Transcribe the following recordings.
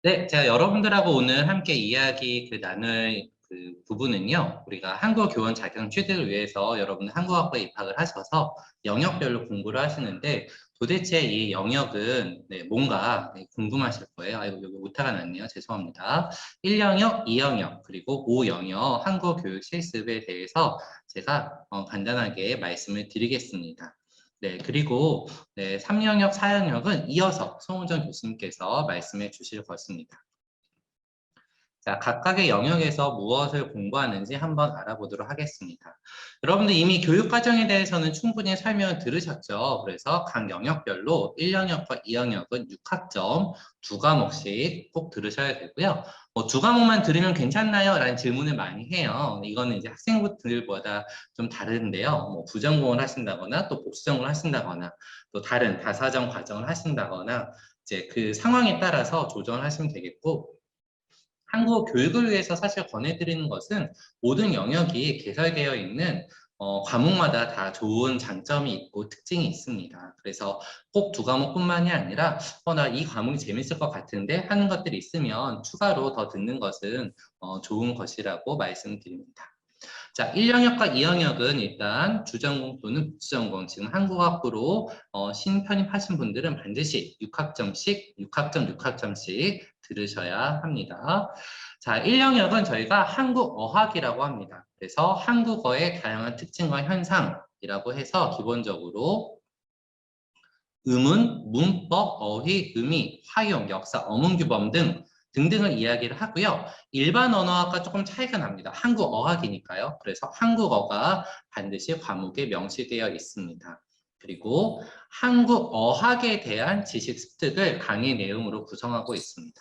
네, 제가 여러분들하고 오늘 함께 이야기 나눌 부분은요, 우리가 한국어 교원 자격 취득을 위해서 여러분 한국어학과에 입학을 하셔서 영역별로 공부를 하시는데 도대체 이 영역은 뭔가 궁금하실 거예요. 아이고, 여기 오타가 났네요. 죄송합니다. 1영역, 2영역, 그리고 5영역 한국어 교육 실습에 대해서 제가 간단하게 말씀을 드리겠습니다. 네, 그리고 3영역, 4영역은 이어서 송은정 교수님께서 말씀해 주실 것입니다. 자, 각각의 영역에서 무엇을 공부하는지 한번 알아보도록 하겠습니다. 여러분들 이미 교육과정에 대해서는 충분히 설명을 들으셨죠? 그래서 각 영역별로 1영역과 2영역은 6학점 2과목씩 꼭 들으셔야 되고요. 두 과목만 들으면 괜찮나요? 라는 질문을 많이 해요. 이거는 이제 학생들보다 좀 다른데요. 부전공을 하신다거나 또 복수전공을 하신다거나 또 다른 다사정 과정을 하신다거나 이제 그 상황에 따라서 조정을 하시면 되겠고, 한국 교육을 위해서 사실 권해드리는 것은 모든 영역이 개설되어 있는 과목마다 다 좋은 장점이 있고 특징이 있습니다. 그래서 꼭 2과목뿐만이 아니라 나 이 과목이 재밌을 것 같은데 하는 것들이 있으면 추가로 더 듣는 것은 좋은 것이라고 말씀드립니다. 자, 1영역과 2영역은 일단 주전공 또는 복수전공, 지금 한국어학부로 신편입하신 분들은 반드시 6학점씩, 6학점, 6학점씩 들으셔야 합니다. 자, 1영역은 저희가 한국어학이라고 합니다. 그래서 한국어의 다양한 특징과 현상이라고 해서 기본적으로 음운, 문법, 어휘, 의미, 화용, 역사, 어문규범 등등을 이야기를 하고요. 일반 언어학과 조금 차이가 납니다. 한국어학이니까요. 그래서 한국어가 반드시 과목에 명시되어 있습니다. 그리고 한국어학에 대한 지식 습득을 강의 내용으로 구성하고 있습니다.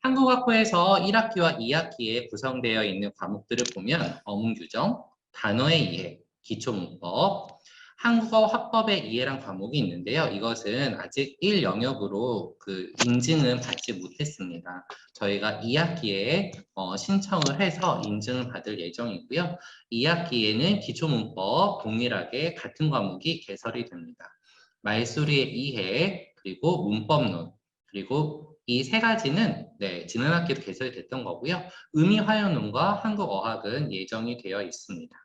한국학부에서 1학기와 2학기에 구성되어 있는 과목들을 보면 어문규정, 단어의 이해, 기초문법, 한국어 화법의 이해란 과목이 있는데요. 이것은 아직 1영역으로 인증은 받지 못했습니다. 저희가 2학기에 신청을 해서 인증을 받을 예정이고요. 2학기에는 기초문법 동일하게 같은 과목이 개설이 됩니다. 말소리의 이해, 그리고 문법론, 그리고 이 세 가지는 지난 학기도 개설이 됐던 거고요. 의미화연론과 한국어학은 예정이 되어 있습니다.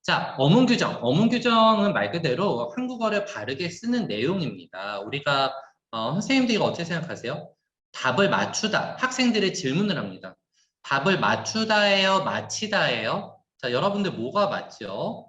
자, 어문규정. 어문규정은 말 그대로 한국어를 바르게 쓰는 내용입니다. 우리가 선생님들이 어떻게 생각하세요? 답을 맞추다. 학생들이 질문을 합니다. 답을 맞추다예요? 맞히다예요? 자, 여러분들 뭐가 맞죠?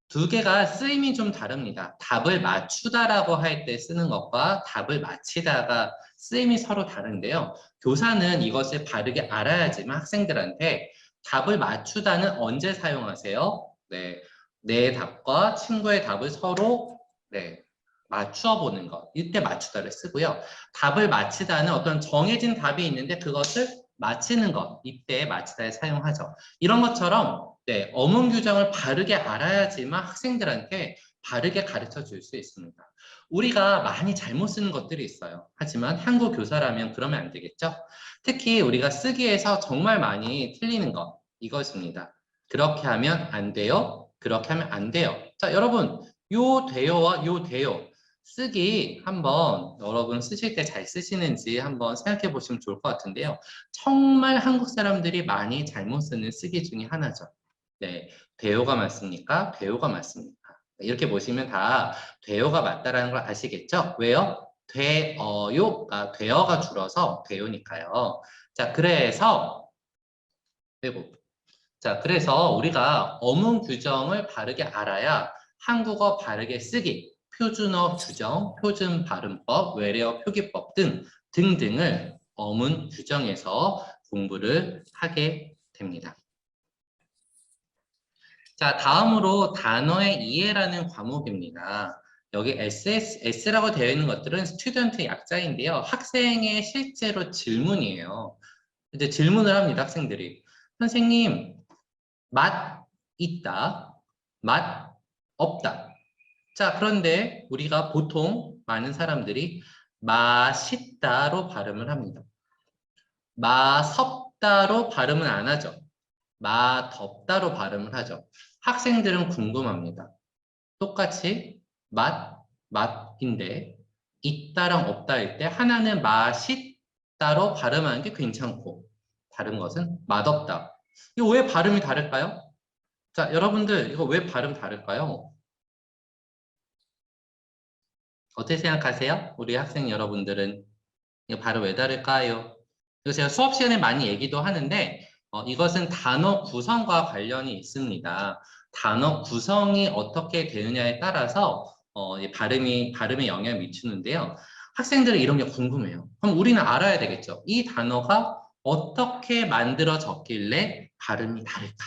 두 개가 쓰임이 좀 다릅니다. 답을 맞추다라고 할 때 쓰는 것과 답을 맞히다가 쓰임이 서로 다른데요. 교사는 이것을 바르게 알아야지만 학생들한테 답을 맞추다는 언제 사용하세요? 네, 내 답과 친구의 답을 서로 맞추어 보는 것. 이때 맞추다를 쓰고요. 답을 맞히다는 어떤 정해진 답이 있는데 그것을 맞히는 것. 이때 맞히다에 사용하죠. 이런 것처럼 어문 규정을 바르게 알아야지만 학생들한테 바르게 가르쳐 줄 수 있습니다. 우리가 많이 잘못 쓰는 것들이 있어요. 하지만 한국 교사라면 그러면 안 되겠죠? 특히 우리가 쓰기에서 정말 많이 틀리는 것, 이것입니다. 그렇게 하면 안 돼요. 그렇게 하면 안 돼요. 자, 여러분, 요 돼요와 요 돼요. 쓰기 한번 여러분 쓰실 때 잘 쓰시는지 한번 생각해 보시면 좋을 것 같은데요. 정말 한국 사람들이 많이 잘못 쓰는 쓰기 중에 하나죠. 네, 돼요가 맞습니까? 돼요가 맞습니까? 이렇게 보시면 다 돼요가 맞다라는 걸 아시겠죠? 왜요? 돼어요가 돼어가 줄어서 돼요니까요. 자, 그래서 그리고 그래서 우리가 어문 규정을 바르게 알아야 한국어 바르게 쓰기, 표준어 규정, 표준 발음법, 외래어 표기법 등등을 어문 규정에서 공부를 하게 됩니다. 자, 다음으로 단어의 이해라는 과목입니다. 여기 S라고 되어 있는 것들은 스튜던트 약자인데요. 학생의 실제로 질문이에요. 이제 질문을 합니다, 학생들이. 선생님, 맛 있다, 맛 없다. 자, 그런데 우리가 보통 많은 사람들이 맛있다로 발음을 합니다. 맛없다로 발음은 안 하죠. 맛없다로 발음을 하죠. 학생들은 궁금합니다. 똑같이 맛인데 있다랑 없다 할 때 하나는 맛있다로 발음하는 게 괜찮고 다른 것은 맛없다. 이거 왜 발음이 다를까요? 자, 여러분들 이거 왜 발음 다를까요? 어떻게 생각하세요? 우리 학생 여러분들은 이거 발음 왜 다를까요? 그래서 제가 수업 시간에 많이 얘기도 하는데 이것은 단어 구성과 관련이 있습니다. 단어 구성이 어떻게 되느냐에 따라서 이 발음에 영향을 미치는데요. 학생들은 이런 게 궁금해요. 그럼 우리는 알아야 되겠죠. 이 단어가 어떻게 만들어졌길래 발음이 다를까?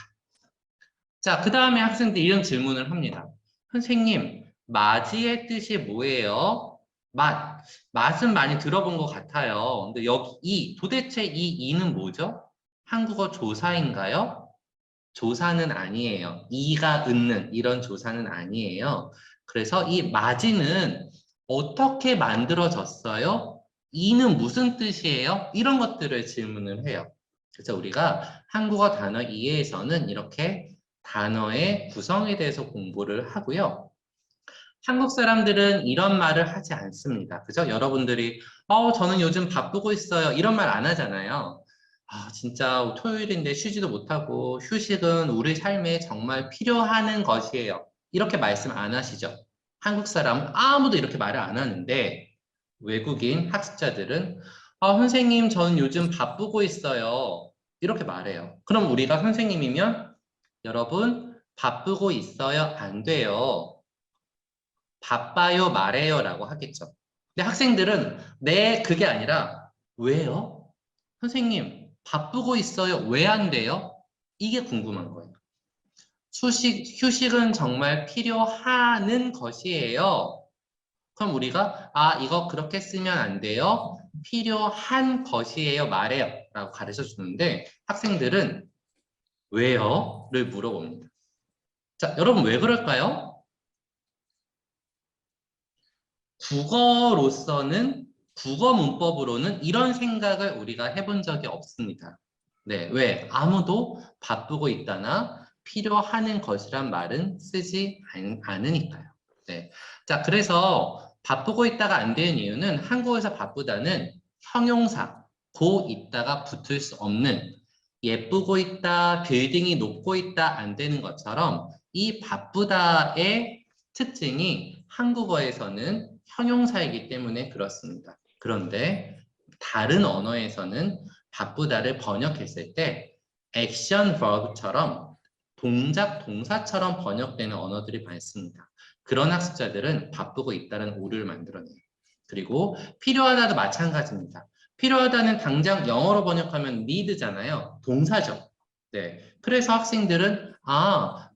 자, 그 다음에 학생들이 이런 질문을 합니다. 선생님, 맞이의 뜻이 뭐예요? 맛. 맛은 많이 들어본 것 같아요. 근데 여기 도대체 이 이는 뭐죠? 한국어 조사인가요? 조사는 아니에요. 이가 있는 이런 조사는 아니에요. 그래서 이 맞이는 어떻게 만들어졌어요? 이는 무슨 뜻이에요? 이런 것들을 질문을 해요. 그래서 우리가 한국어 단어 이해에서는 이렇게 단어의 구성에 대해서 공부를 하고요. 한국 사람들은 이런 말을 하지 않습니다. 그죠? 여러분들이 저는 요즘 바쁘고 있어요. 이런 말 안 하잖아요. 진짜 토요일인데 쉬지도 못하고 휴식은 우리 삶에 정말 필요한 것이에요. 이렇게 말씀 안 하시죠? 한국 사람은 아무도 이렇게 말을 안 하는데 외국인 학습자들은 선생님 저는 요즘 바쁘고 있어요. 이렇게 말해요. 그럼 우리가 선생님이면 여러분 바쁘고 있어요? 안 돼요. 바빠요, 말해요 라고 하겠죠. 근데 학생들은 네, 그게 아니라 왜요? 선생님, 바쁘고 있어요. 왜 안 돼요? 이게 궁금한 거예요. 휴식은 정말 필요한 것이에요. 그럼 우리가 이거 그렇게 쓰면 안 돼요. 필요한 것이에요. 말해요. 라고 가르쳐 주는데 학생들은 왜요? 를 물어봅니다. 자, 여러분 왜 그럴까요? 국어로서는 국어 문법으로는 이런 생각을 우리가 해본 적이 없습니다. 네, 왜? 아무도 바쁘고 있다나 필요한 것이란 말은 쓰지 않으니까요. 네. 자, 그래서 바쁘고 있다가 안 되는 이유는 한국에서 바쁘다는 형용사, 고 있다가 붙을 수 없는 예쁘고 있다, 빌딩이 높고 있다 안 되는 것처럼 이 바쁘다의 특징이 한국어에서는 형용사이기 때문에 그렇습니다. 그런데 다른 언어에서는 바쁘다를 번역했을 때 액션 verb처럼 동작 동사처럼 번역되는 언어들이 많습니다. 그런 학습자들은 바쁘고 있다는 오류를 만들어내요. 그리고 필요하다도 마찬가지입니다. 필요하다는 당장 영어로 번역하면 need잖아요. 동사죠. 네. 그래서 학생들은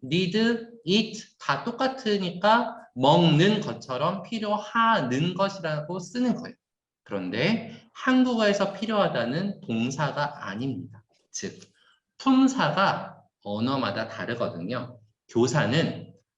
need, eat 다 똑같으니까 먹는 것처럼 필요하는 것이라고 쓰는 거예요. 그런데 한국어에서 필요하다는 동사가 아닙니다. 즉, 품사가 언어마다 다르거든요.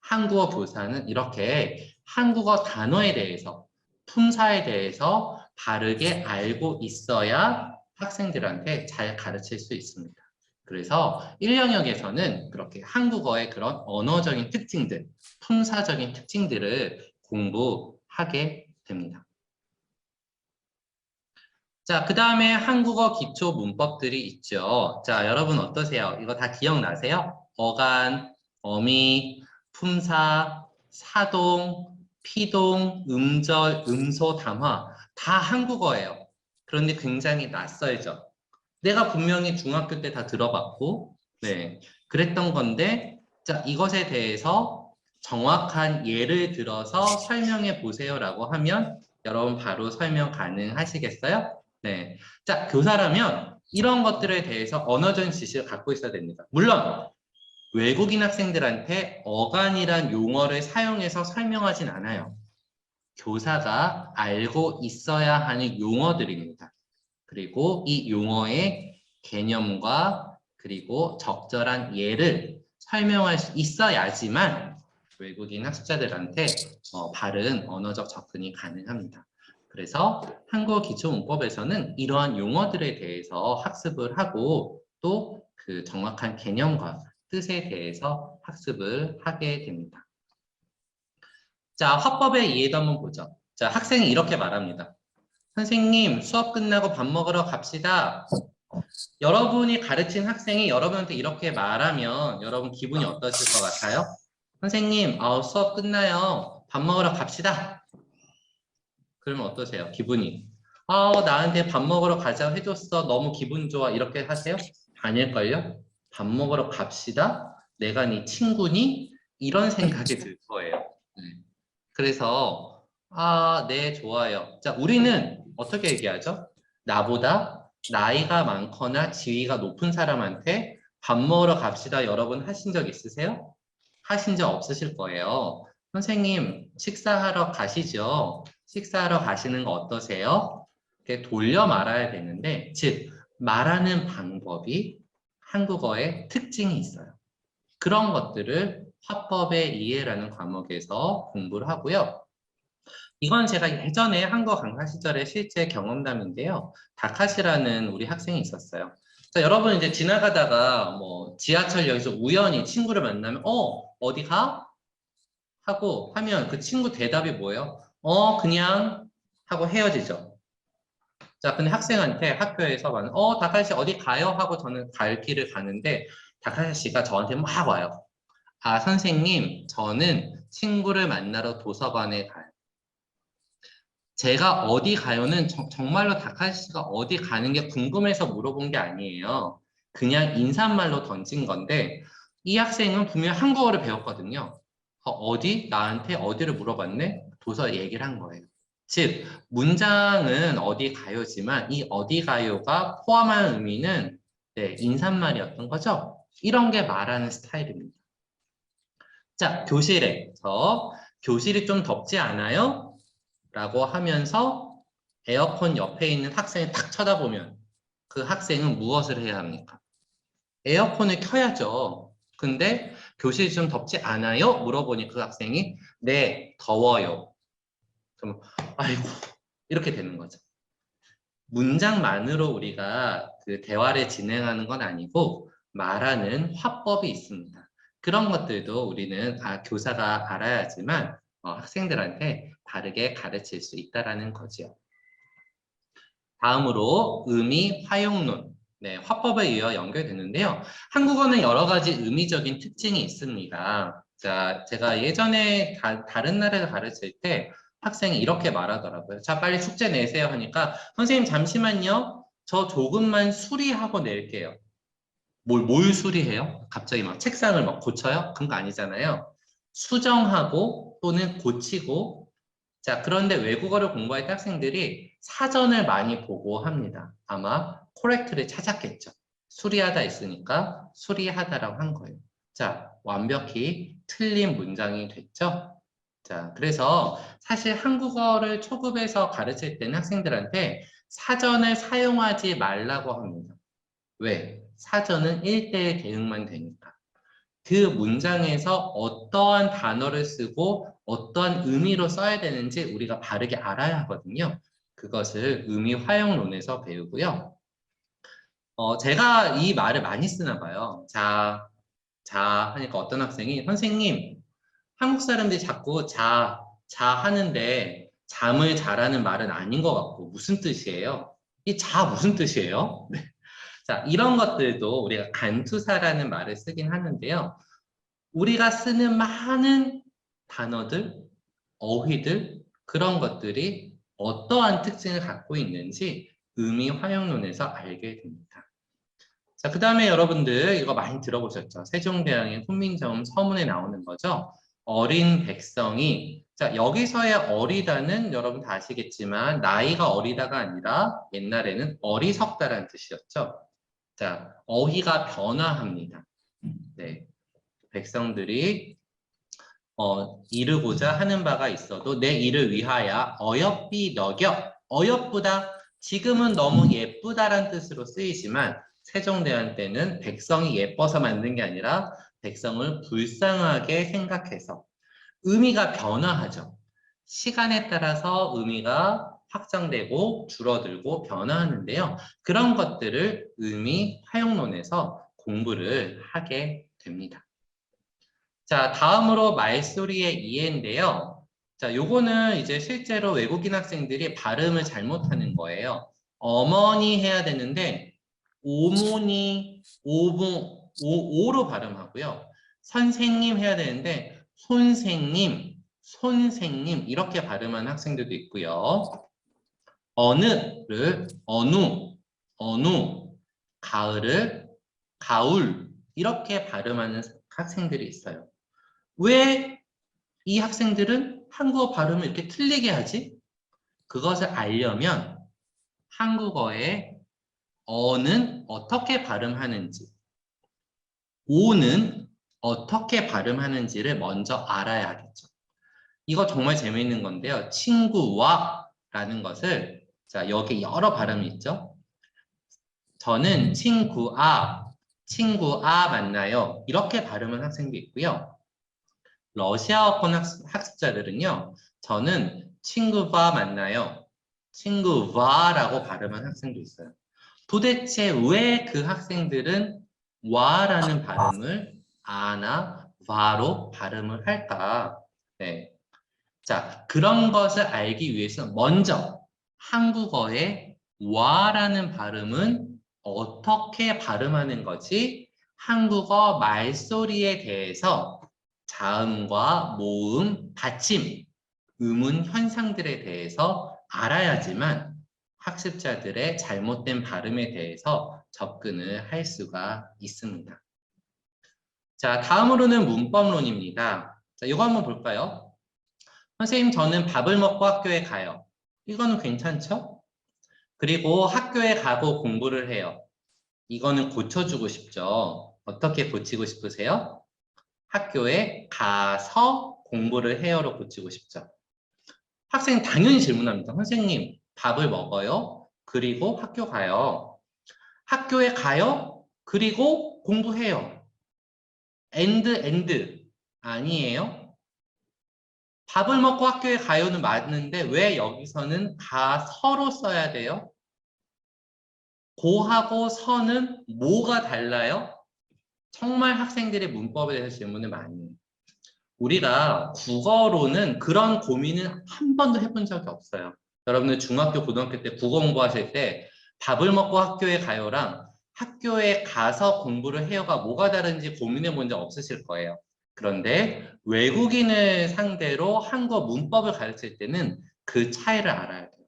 한국어 교사는 이렇게 한국어 단어에 대해서, 품사에 대해서 바르게 알고 있어야 학생들한테 잘 가르칠 수 있습니다. 그래서 1영역에서는 그렇게 한국어의 그런 언어적인 특징들, 품사적인 특징들을 공부하게 됩니다. 자, 그 다음에 한국어 기초 문법들이 있죠. 자, 여러분 어떠세요? 이거 다 기억나세요? 어간, 어미, 품사, 사동, 피동, 음절, 음소, 담화 다 한국어예요. 그런데 굉장히 낯설죠. 내가 분명히 중학교 때 다 들어봤고, 네, 그랬던 건데, 자, 이것에 대해서 정확한 예를 들어서 설명해 보세요라고 하면 여러분 바로 설명 가능하시겠어요? 네. 자, 교사라면 이런 것들에 대해서 언어적인 지식을 갖고 있어야 됩니다. 물론 외국인 학생들한테 어간이란 용어를 사용해서 설명하진 않아요. 교사가 알고 있어야 하는 용어들입니다. 그리고 이 용어의 개념과 그리고 적절한 예를 설명할 수 있어야지만 외국인 학습자들한테 바른 언어적 접근이 가능합니다. 그래서 한국어 기초문법에서는 이러한 용어들에 대해서 학습을 하고 또 그 정확한 개념과 뜻에 대해서 학습을 하게 됩니다. 자, 화법의 이해도 한번 보죠. 자, 학생이 이렇게 말합니다. 선생님, 수업 끝나고 밥 먹으러 갑시다. 여러분이 가르친 학생이 여러분한테 이렇게 말하면 여러분 기분이 어떠실 것 같아요? 선생님, 수업 끝나요. 밥 먹으러 갑시다. 그러면 어떠세요? 기분이. 나한테 밥 먹으러 가자고 해줬어. 너무 기분 좋아. 이렇게 하세요? 아닐걸요? 밥 먹으러 갑시다. 내가 네 친구니? 이런 생각이 들 거예요. 네. 그래서 네, 좋아요. 자, 우리는 어떻게 얘기하죠? 나보다 나이가 많거나 지위가 높은 사람한테 밥 먹으러 갑시다. 여러분 하신 적 있으세요? 하신 적 없으실 거예요. 선생님, 식사하러 가시죠? 식사하러 가시는 거 어떠세요? 이렇게 돌려 말아야 되는데, 즉, 말하는 방법이 한국어의 특징이 있어요. 그런 것들을 화법의 이해라는 과목에서 공부를 하고요. 이건 제가 예전에 한국어 강사 시절에 실제 경험담인데요. 다카시라는 우리 학생이 있었어요. 자, 여러분 이제 지나가다가 뭐 지하철역에서 우연히 친구를 만나면 어디 가? 하고 하면 그 친구 대답이 뭐예요? 그냥 하고 헤어지죠. 자, 근데 학생한테 학교에서 말하는 다카시 어디 가요? 하고 저는 갈 길을 가는데 다카시가 저한테 막 와요. 선생님, 저는 친구를 만나러 도서관에 가요. 제가 어디 가요는 정말로 다카시가 어디 가는 게 궁금해서 물어본 게 아니에요. 그냥 인사말로 던진 건데 이 학생은 분명 한국어를 배웠거든요. 어디? 나한테 어디를 물어봤네? 도서 얘기를 한 거예요. 즉, 문장은 어디 가요지만 이 어디 가요가 포함한 의미는 인사말이었던 거죠. 이런 게 말하는 스타일입니다. 자, 교실에서 교실이 좀 덥지 않아요? 라고 하면서 에어컨 옆에 있는 학생을 딱 쳐다보면 그 학생은 무엇을 해야 합니까? 에어컨을 켜야죠. 근데 교실이 좀 덥지 않아요? 물어보니 그 학생이 네, 더워요. 그럼 아이고 이렇게 되는 거죠. 문장만으로 우리가 그 대화를 진행하는 건 아니고 말하는 화법이 있습니다. 그런 것들도 우리는 교사가 알아야지만 학생들한테 바르게 가르칠 수 있다라는 거죠. 다음으로 의미 활용론. 네, 화법에 의해 연결되는데요. 한국어는 여러 가지 의미적인 특징이 있습니다. 자, 제가 예전에 다른 나라를 가르칠 때 학생이 이렇게 말하더라고요. 자, 빨리 숙제 내세요 하니까 선생님 잠시만요. 저 조금만 수리하고 낼게요. 뭘 수리해요? 갑자기 막 책상을 막 고쳐요? 그런 거 아니잖아요. 수정하고 또는 고치고 자, 그런데 외국어를 공부할 때 학생들이 사전을 많이 보고 합니다. 아마 코렉트를 찾았겠죠. 수리하다 있으니까 수리하다라고 한 거예요. 자, 완벽히 틀린 문장이 됐죠? 자, 그래서 사실 한국어를 초급에서 가르칠 때는 학생들한테 사전을 사용하지 말라고 합니다. 왜? 사전은 1대1 대응만 되니까. 그 문장에서 어떠한 단어를 쓰고 어떠한 의미로 써야 되는지 우리가 바르게 알아야 하거든요. 그것을 의미 활용론에서 배우고요. 제가 이 말을 많이 쓰나 봐요. 자 하니까 어떤 학생이 선생님, 한국 사람들이 자꾸 자 하는데 잠을 자라는 말은 아닌 것 같고 무슨 뜻이에요? 이 자 무슨 뜻이에요? 자, 이런 것들도 우리가 간투사라는 말을 쓰긴 하는데요. 우리가 쓰는 많은 단어들, 어휘들, 그런 것들이 어떠한 특징을 갖고 있는지 의미 활용론에서 알게 됩니다. 자, 그 다음에 여러분들 이거 많이 들어보셨죠? 세종대왕의 훈민정음 서문에 나오는 거죠. 어린 백성이 자, 여기서의 어리다는 여러분 다 아시겠지만 나이가 어리다가 아니라 옛날에는 어리석다라는 뜻이었죠. 자, 어휘가 변화합니다. 네. 백성들이 이루고자 하는 바가 있어도 내 이를 위하여 어여삐 너겨 어여쁘다 지금은 너무 예쁘다란 뜻으로 쓰이지만 세종대왕 때는 백성이 예뻐서 만든 게 아니라 백성을 불쌍하게 생각해서 의미가 변화하죠. 시간에 따라서 의미가 확장되고 줄어들고 변화하는데요. 그런 것들을 의미 활용론에서 공부를 하게 됩니다. 자, 다음으로 말소리의 이해인데요. 자, 요거는 이제 실제로 외국인 학생들이 발음을 잘못하는 거예요. 어머니 해야 되는데 오모니, 오로 발음하고요. 선생님 해야 되는데 손생님 이렇게 발음하는 학생들도 있고요. 어느를 어누, 가을을 가울 이렇게 발음하는 학생들이 있어요. 왜 이 학생들은 한국어 발음을 이렇게 틀리게 하지? 그것을 알려면 한국어의 어는 어떻게 발음하는지, 오는 어떻게 발음하는지를 먼저 알아야 하겠죠. 이거 정말 재미있는 건데요. 친구와 라는 것을, 자, 여기 여러 발음이 있죠. 저는 친구아 만나요. 이렇게 발음하는 학생도 있고요. 러시아어권 학습자들은요, 저는 친구와 만나요. 친구와라고 발음하는 학생도 있어요. 도대체 왜 그 학생들은 와라는 발음을 아나 와로 발음을 할까? 네. 자, 그런 것을 알기 위해서 먼저 한국어의 와라는 발음은 어떻게 발음하는 거지? 한국어 말소리에 대해서 자음과 모음, 받침, 음운 현상들에 대해서 알아야지만 학습자들의 잘못된 발음에 대해서 접근을 할 수가 있습니다. 자, 다음으로는 문법론입니다. 자, 이거 한번 볼까요? 선생님, 저는 밥을 먹고 학교에 가요. 이거는 괜찮죠? 그리고 학교에 가고 공부를 해요. 이거는 고쳐주고 싶죠. 어떻게 고치고 싶으세요? 학교에 가서 공부를 해요로 고치고 싶죠. 학생 당연히 질문합니다. 선생님, 밥을 먹어요? 그리고 학교 가요. 학교에 가요? 그리고 공부해요. and 아니에요? 밥을 먹고 학교에 가요는 맞는데 왜 여기서는 가서로 써야 돼요? 고하고 서는 뭐가 달라요? 정말 학생들의 문법에 대해서 질문을 많이 해요. 우리가 국어로는 그런 고민을 한 번도 해본 적이 없어요. 여러분들 중학교, 고등학교 때 국어 공부하실 때 밥을 먹고 학교에 가요랑 학교에 가서 공부를 해요가 뭐가 다른지 고민해 본 적 없으실 거예요. 그런데 외국인을 상대로 한국어 문법을 가르칠 때는 그 차이를 알아야 돼요.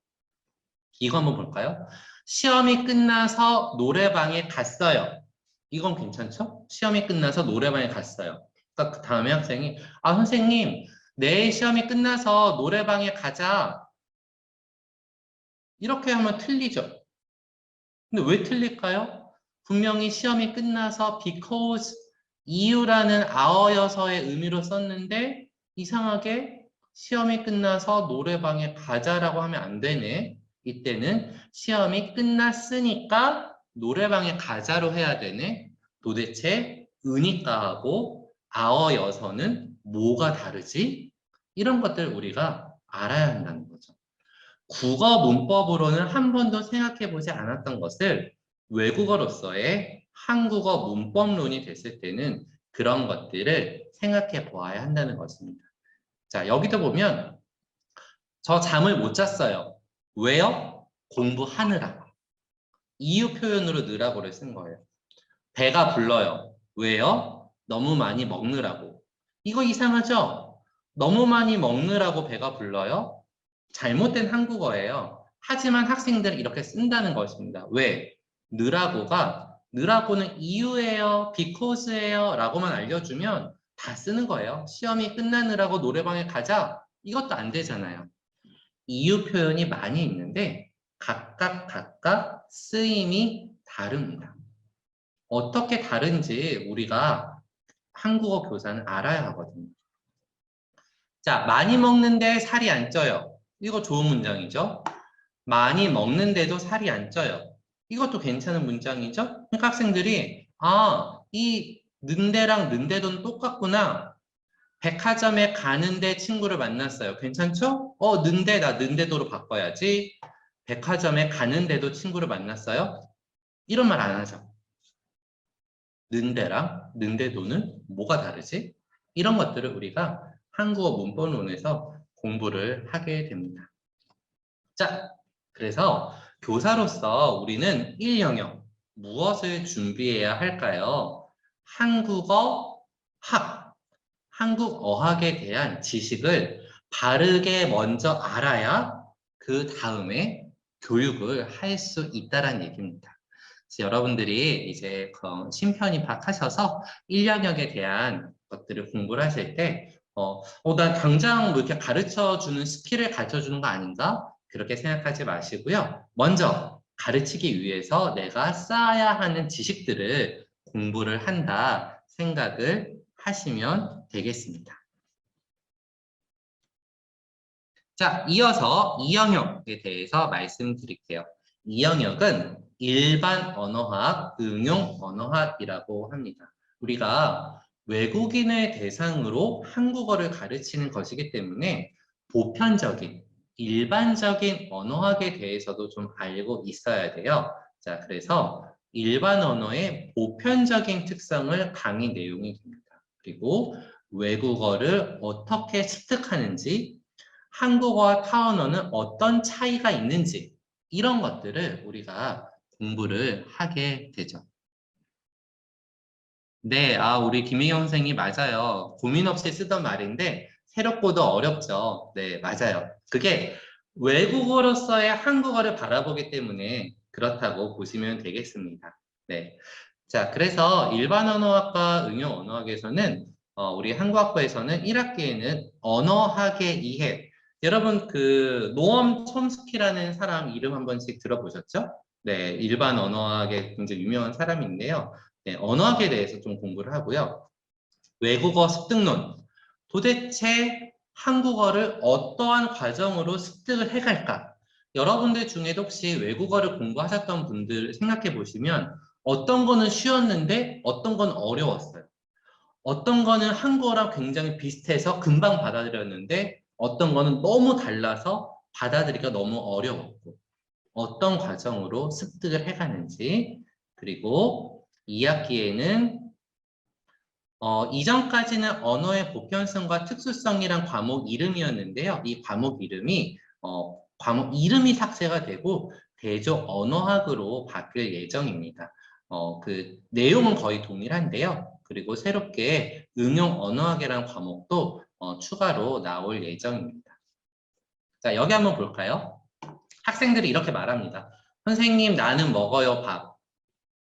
이거 한번 볼까요? 시험이 끝나서 노래방에 갔어요. 이건 괜찮죠? 시험이 끝나서 노래방에 갔어요. 그러니까 그 다음에 학생이 아 선생님 내일 시험이 끝나서 노래방에 가자. 이렇게 하면 틀리죠. 근데 왜 틀릴까요? 분명히 시험이 끝나서 because 이유라는 아어여서의 의미로 썼는데 이상하게 시험이 끝나서 노래방에 가자라고 하면 안 되네. 이때는 시험이 끝났으니까 노래방에 가자로 해야 되네. 도대체 으니까하고 아어여서는 뭐가 다르지? 이런 것들 우리가 알아야 한다는 거죠. 국어 문법으로는 한 번도 생각해 보지 않았던 것을 외국어로서의 한국어 문법론이 됐을 때는 그런 것들을 생각해 보아야 한다는 것입니다. 자, 여기도 보면 저 잠을 못 잤어요. 왜요? 공부하느라. 이유 표현으로 느라고를 쓴 거예요. 배가 불러요. 왜요? 너무 많이 먹느라고. 이거 이상하죠? 너무 많이 먹느라고 배가 불러요? 잘못된 한국어예요. 하지만 학생들은 이렇게 쓴다는 것입니다. 왜? 느라고는 이유예요, because예요 라고만 알려주면 다 쓰는 거예요. 시험이 끝나느라고 노래방에 가자. 이것도 안 되잖아요. 이유 표현이 많이 있는데 각각 쓰임이 다릅니다. 어떻게 다른지 우리가 한국어 교사는 알아야 하거든요. 자, 많이 먹는데 살이 안 쪄요. 이거 좋은 문장이죠. 많이 먹는데도 살이 안 쪄요. 이것도 괜찮은 문장이죠. 그러니까 학생들이 이 는데랑 는데도는 똑같구나. 백화점에 가는데 친구를 만났어요. 괜찮죠? 는데 나 는데도로 바꿔야지. 백화점에 가는데도 친구를 만났어요? 이런 말 안 하죠. 는데랑 는데도는 뭐가 다르지? 이런 것들을 우리가 한국어 문법론에서 공부를 하게 됩니다. 자, 그래서 교사로서 우리는 1영역 무엇을 준비해야 할까요? 한국어 학, 한국 어학에 대한 지식을 바르게 먼저 알아야 그 다음에 교육을 할 수 있다는 얘기입니다. 그래서 여러분들이 이제 신편 입학하셔서 1영역에 대한 것들을 공부를 하실 때 난 당장 뭐 이렇게 가르쳐 주는 스킬을 가르쳐 주는 거 아닌가? 그렇게 생각하지 마시고요. 먼저 가르치기 위해서 내가 쌓아야 하는 지식들을 공부를 한다 생각을 하시면 되겠습니다. 자, 이어서 2영역에 대해서 말씀드릴게요. 2영역은 일반 언어학, 응용 언어학이라고 합니다. 우리가 외국인을 대상으로 한국어를 가르치는 것이기 때문에 보편적인, 일반적인 언어학에 대해서도 좀 알고 있어야 돼요. 자, 그래서 일반 언어의 보편적인 특성을 강의 내용이 됩니다. 그리고 외국어를 어떻게 습득하는지, 한국어와 타원어는 어떤 차이가 있는지 이런 것들을 우리가 공부를 하게 되죠. 네, 우리 김희경 선생님 맞아요. 고민 없이 쓰던 말인데 새롭고도 어렵죠. 네, 맞아요. 그게 외국어로서의 한국어를 바라보기 때문에 그렇다고 보시면 되겠습니다. 네. 자, 그래서 일반 언어학과 응용 언어학에서는 우리 한국학과에서는 1학기에는 언어학의 이해. 여러분 그 노엄 촘스키라는 사람 이름 한 번씩 들어보셨죠? 네, 일반 언어학의 굉장히 유명한 사람인데요. 네, 언어학에 대해서 좀 공부를 하고요. 외국어 습득론. 도대체 한국어를 어떠한 과정으로 습득을 해갈까? 여러분들 중에도 혹시 외국어를 공부하셨던 분들 생각해 보시면 어떤 거는 쉬웠는데 어떤 건 어려웠어요. 어떤 거는 한국어랑 굉장히 비슷해서 금방 받아들였는데 어떤 거는 너무 달라서 받아들이기가 너무 어려웠고 어떤 과정으로 습득을 해가는지 그리고 2학기에는 이전까지는 언어의 보편성과 특수성이란 과목 이름이었는데요. 이 과목 이름이 과목 이름이 삭제가 되고 대조 언어학으로 바뀔 예정입니다. 그 내용은 거의 동일한데요. 그리고 새롭게 응용 언어학이라는 과목도 추가로 나올 예정입니다. 자, 여기 한번 볼까요? 학생들이 이렇게 말합니다. 선생님, 나는 먹어요, 밥.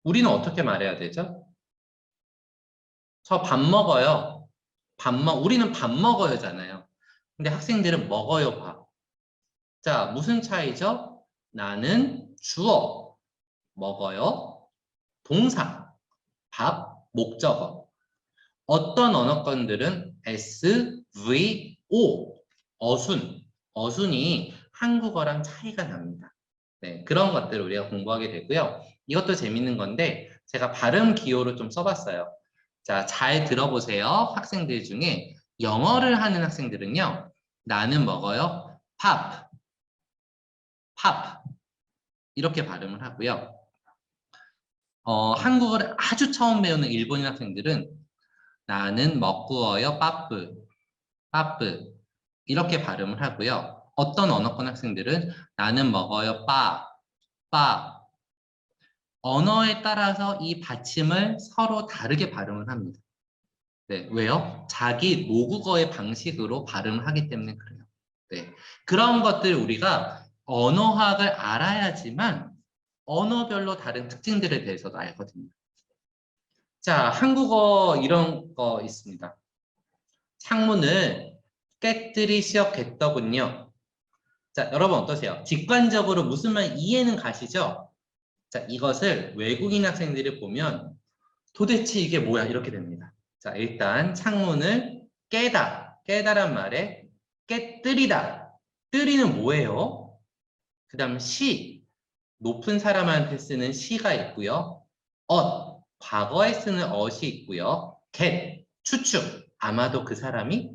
우리는 어떻게 말해야 되죠? 저 밥 먹어요. 우리는 밥 먹어요잖아요. 근데 학생들은 먹어요, 밥. 자, 무슨 차이죠? 나는 주어, 먹어요, 동사, 밥, 목적어. 어떤 언어권들은 S, V, O, 어순이 한국어랑 차이가 납니다. 네, 그런 것들을 우리가 공부하게 되고요. 이것도 재밌는 건데 제가 발음 기호를 좀 써봤어요. 자, 잘 들어보세요. 학생들 중에 영어를 하는 학생들은요. 나는 먹어요. 팝 이렇게 발음을 하고요. 한국어를 아주 처음 배우는 일본인 학생들은 나는 먹구어요. 빠뿌 이렇게 발음을 하고요. 어떤 언어권 학생들은 나는 먹어요. 빠 언어에 따라서 이 받침을 서로 다르게 발음을 합니다. 네, 왜요? 자기 모국어의 방식으로 발음을 하기 때문에 그래요. 네, 그런 것들 우리가 언어학을 알아야지만 언어별로 다른 특징들에 대해서도 알거든요. 자, 한국어 이런 거 있습니다. 창문을 깨뜨리시었겠더군요. 자, 여러분 어떠세요? 직관적으로 무슨 말 이해는 가시죠? 자, 이것을 외국인 학생들이 보면 도대체 이게 뭐야? 이렇게 됩니다. 자, 일단 창문을 깨다란 말에 깨뜨리다. 뜨리는 뭐예요? 그 다음 높은 사람한테 쓰는 시가 있고요. 과거에 쓰는 엇이 있고요. 추측, 아마도 그 사람이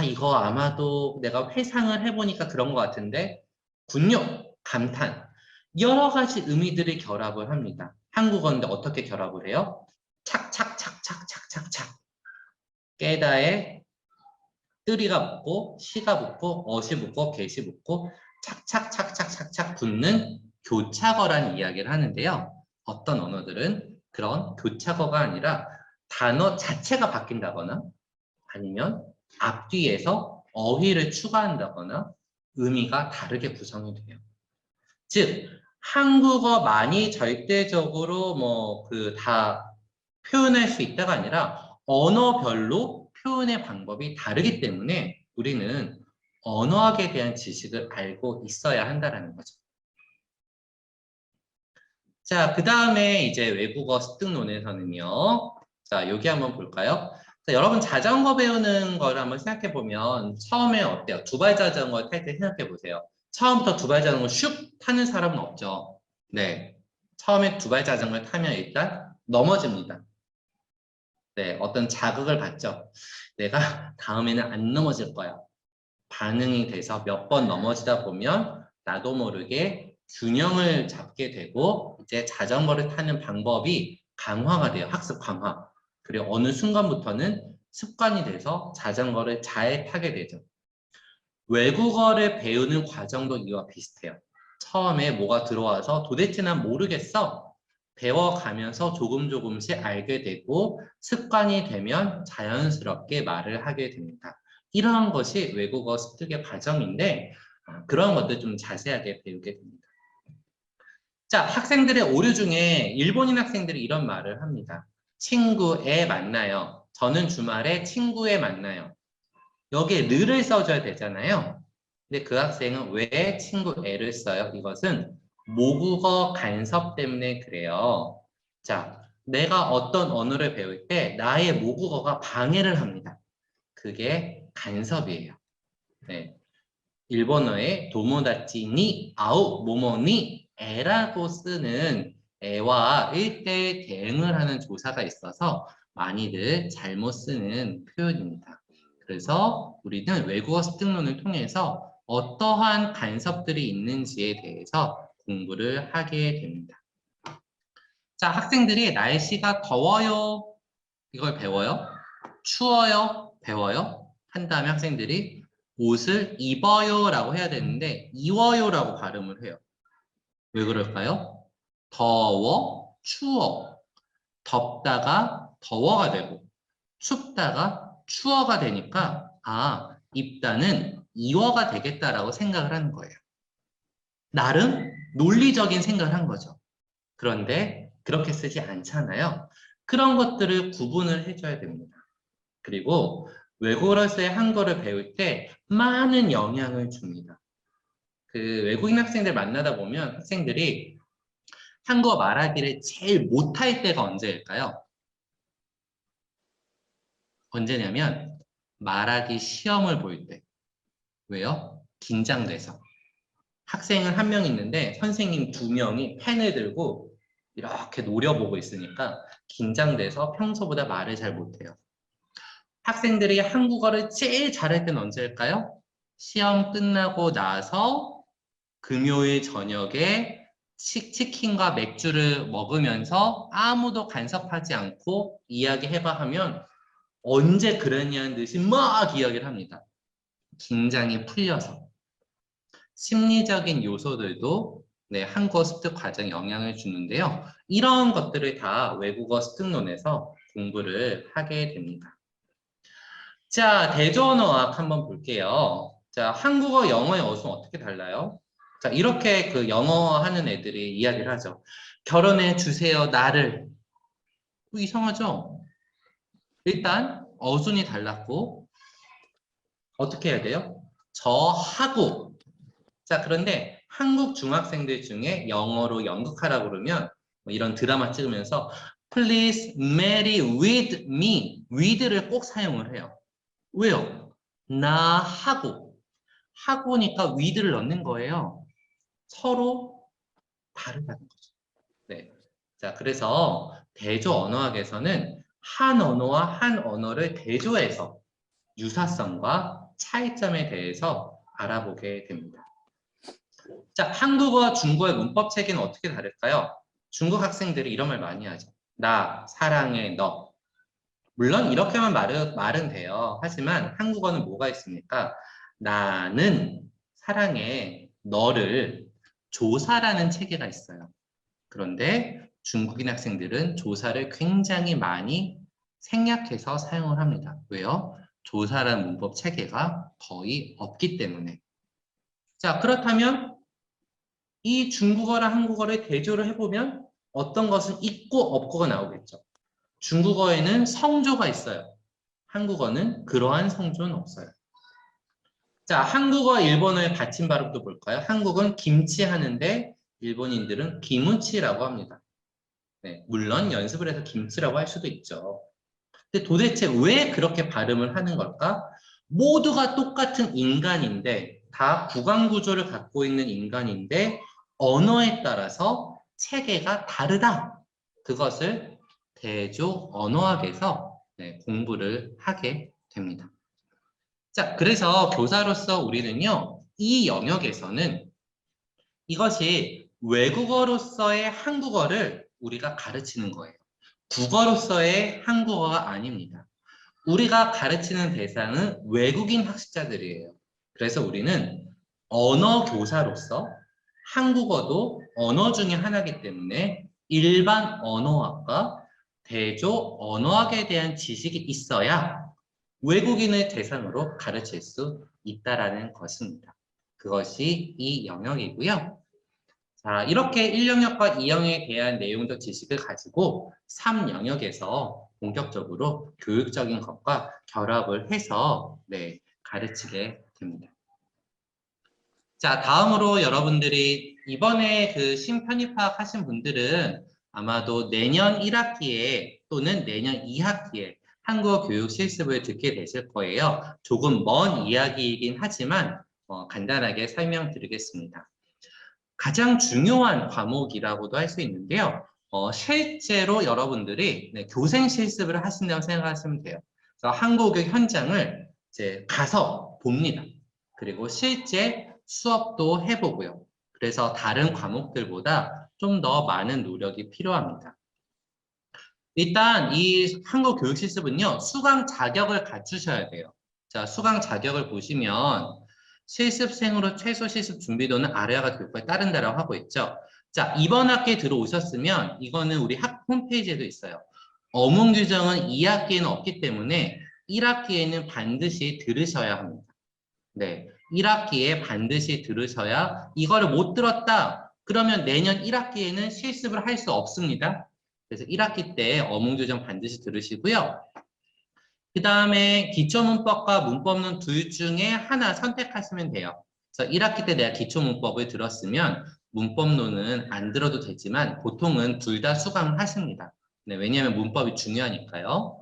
이거 아마도 내가 회상을 해보니까 그런 것 같은데, 감탄. 여러 가지 의미들이 결합을 합니다. 한국어인데 어떻게 결합을 해요? 착착착착착착착. 깨다에 뜨리가 붙고 시가 붙고 어시 붙고 get이 붙고 착착착착착착 붙는 교차어라는 이야기를 하는데요. 어떤 언어들은 그런 교차어가 아니라 단어 자체가 바뀐다거나 아니면 앞뒤에서 어휘를 추가한다거나 의미가 다르게 구성이 돼요. 즉 한국어만이 절대적으로 뭐 다 표현할 수 있다가 아니라 언어별로 표현의 방법이 다르기 때문에 우리는 언어학에 대한 지식을 알고 있어야 한다는 거죠. 자, 그 다음에 이제 외국어 습득론에서는요. 자, 여기 한번 볼까요? 자, 여러분 자전거 배우는 거를 한번 생각해 보면 처음에 어때요? 두발 자전거 탈 때 생각해 보세요. 처음부터 두발 자전거 슉 타는 사람은 없죠. 네. 처음에 두발 자전거를 타면 일단 넘어집니다. 네, 어떤 자극을 받죠. 내가 다음에는 안 넘어질 거야. 반응이 돼서 몇 번 넘어지다 보면 나도 모르게 균형을 잡게 되고 이제 자전거를 타는 방법이 강화가 돼요. 학습 강화. 그리고 어느 순간부터는 습관이 돼서 자전거를 잘 타게 되죠. 외국어를 배우는 과정도 이와 비슷해요. 처음에 뭐가 들어와서 도대체 난 모르겠어. 배워가면서 조금씩 알게 되고 습관이 되면 자연스럽게 말을 하게 됩니다. 이러한 것이 외국어 습득의 과정인데 그런 것들 좀 자세하게 배우게 됩니다. 자, 학생들의 오류 중에 일본인 학생들이 이런 말을 합니다. 친구애 만나요. 저는 주말에 친구애 만나요. 여기에 를을 써줘야 되잖아요. 근데 그 학생은 왜 친구애를 써요? 이것은 모국어 간섭 때문에 그래요. 자, 내가 어떤 언어를 배울 때 나의 모국어가 방해를 합니다. 그게 간섭이에요. 네. 일본어의 도모다치니 아우 모모니 에라고 쓰는 애와 1대1 대응을 하는 조사가 있어서 많이들 잘못 쓰는 표현입니다. 그래서 우리는 외국어 습득론을 통해서 어떠한 간섭들이 있는지에 대해서 공부를 하게 됩니다. 자, 학생들이 날씨가 더워요. 이걸 배워요. 추워요. 배워요. 한 다음에 학생들이 옷을 입어요 라고 해야 되는데 입어요 라고 발음을 해요. 왜 그럴까요? 더워, 추워. 덥다가 더워가 되고 춥다가 추워가 되니까 입다는 이어가 되겠다라고 생각을 하는 거예요. 나름 논리적인 생각을 한 거죠. 그런데 그렇게 쓰지 않잖아요. 그런 것들을 구분을 해줘야 됩니다. 그리고 외국어로서의 한국어를 배울 때 많은 영향을 줍니다. 그 외국인 학생들 만나다 보면 학생들이 한국어 말하기를 제일 못할 때가 언제일까요? 언제냐면 말하기 시험을 볼 때. 왜요? 긴장돼서. 학생은 한 명 있는데 선생님 2명이 펜을 들고 이렇게 노려보고 있으니까 긴장돼서 평소보다 말을 잘 못해요. 학생들이 한국어를 제일 잘할 때는 언제일까요? 시험 끝나고 나서 금요일 저녁에 치킨과 맥주를 먹으면서 아무도 간섭하지 않고 이야기해봐 하면 언제 그랬냐는 듯이 막 이야기를 합니다. 긴장이 풀려서. 심리적인 요소들도 한국어 습득 과정에 영향을 주는데요. 이런 것들을 다 외국어 습득론에서 공부를 하게 됩니다. 자, 대조언어학 한번 볼게요. 자, 한국어, 영어의 어순 어떻게 달라요? 자, 이렇게 그 영어 하는 애들이 이야기를 하죠. 결혼해 주세요, 나를. 이상하죠? 일단 어순이 달랐고 어떻게 해야 돼요? 저하고. 자, 그런데 한국 중학생들 중에 영어로 연극하라고 그러면 뭐 이런 드라마 찍으면서 Please marry with me. with를 꼭 사용을 해요. 왜요? 나 하고. 하고니까 with를 넣는 거예요. 서로 다르다는 거죠. 네. 자, 그래서 대조 언어학에서는 한 언어와 한 언어를 대조해서 유사성과 차이점에 대해서 알아보게 됩니다. 자, 한국어와 중국어의 문법 체계는 어떻게 다를까요? 중국 학생들이 이런 말 많이 하죠. 나, 사랑해, 너. 물론 이렇게만 말은 돼요. 하지만 한국어는 뭐가 있습니까? 나는 사랑해 너를 조사라는 체계가 있어요. 그런데 중국인 학생들은 조사를 굉장히 많이 생략해서 사용을 합니다. 왜요? 조사라는 문법 체계가 거의 없기 때문에. 자, 그렇다면 이 중국어랑 한국어를 대조를 해보면 어떤 것은 있고 없고가 나오겠죠. 중국어에는 성조가 있어요. 한국어는 그러한 성조는 없어요. 자, 한국어, 일본어의 받침 발음도 볼까요? 한국은 김치 하는데 일본인들은 기무치라고 합니다. 네, 물론 연습을 해서 김치라고 할 수도 있죠. 근데 도대체 왜 그렇게 발음을 하는 걸까? 모두가 똑같은 인간인데, 다 구강 구조를 갖고 있는 인간인데, 언어에 따라서 체계가 다르다. 그것을 대조 언어학에서 공부를 하게 됩니다. 자, 그래서 교사로서 우리는요, 이 영역에서는 이것이 외국어로서의 한국어를 우리가 가르치는 거예요. 국어로서의 한국어가 아닙니다. 우리가 가르치는 대상은 외국인 학습자들이에요. 그래서 우리는 언어 교사로서 한국어도 언어 중에 하나이기 때문에 일반 언어학과 대조 언어학에 대한 지식이 있어야 외국인을 대상으로 가르칠 수 있다라는 것입니다. 그것이 이 영역이고요. 자, 이렇게 1영역과 2영역에 대한 내용적 지식을 가지고 3영역에서 본격적으로 교육적인 것과 결합을 해서 가르치게 됩니다. 자, 다음으로 여러분들이 이번에 그 신편입학 하신 분들은 아마도 내년 1학기에 또는 내년 2학기에 한국어 교육 실습을 듣게 되실 거예요. 조금 먼 이야기이긴 하지만 간단하게 설명드리겠습니다. 가장 중요한 과목이라고도 할 수 있는데요. 실제로 여러분들이 교생 실습을 하신다고 생각하시면 돼요. 그래서 한국의 현장을 이제 가서 봅니다. 그리고 실제 수업도 해보고요. 그래서 다른 과목들보다 좀 더 많은 노력이 필요합니다. 일단 이 한국 교육 실습은요, 수강 자격을 갖추셔야 돼요. 자, 수강 자격을 보시면 실습생으로 최소 실습 준비도는 아래와 교육과에 따른다라고 하고 있죠. 자, 이번 학기에 들어오셨으면 이거는 우리 학 홈페이지에도 있어요. 어문 규정은 2학기에는 없기 때문에 1학기에는 반드시 들으셔야 합니다. 네, 1학기에 반드시 들으셔야 이거를 못 들었다. 그러면 내년 1학기에는 실습을 할 수 없습니다. 그래서 1학기 때 어문 규정 반드시 들으시고요. 그 다음에 기초문법과 문법론 둘 중에 하나 선택하시면 돼요. 그래서 1학기 때 내가 기초문법을 들었으면 문법론은 안 들어도 되지만 보통은 둘 다 수강을 하십니다. 네, 왜냐하면 문법이 중요하니까요.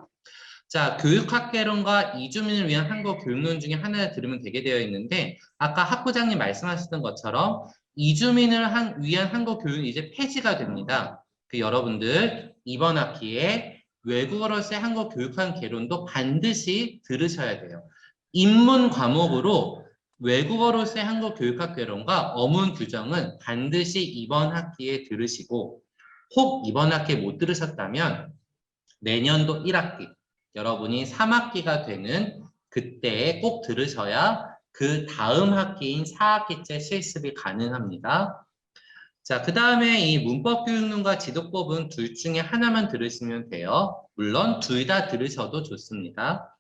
자, 교육학개론과 이주민을 위한 한국어 교육론 중에 하나를 들으면 되게 되어 있는데 아까 학부장님 말씀하셨던 것처럼 이주민을 위한 한국어 교육은 이제 폐지가 됩니다. 그 여러분들 이번 학기에 외국어로서의 한국어 교육학 개론도 반드시 들으셔야 돼요. 입문 과목으로 외국어로서의 한국어 교육학 개론과 어문 규정은 반드시 이번 학기에 들으시고 혹 이번 학기에 못 들으셨다면 내년도 1학기 여러분이 3학기가 되는 그때에 꼭 들으셔야 그 다음 학기인 4학기째 실습이 가능합니다. 자, 그 다음에 이 문법교육론과 지도법은 둘 중에 하나만 들으시면 돼요. 물론 둘 다 들으셔도 좋습니다.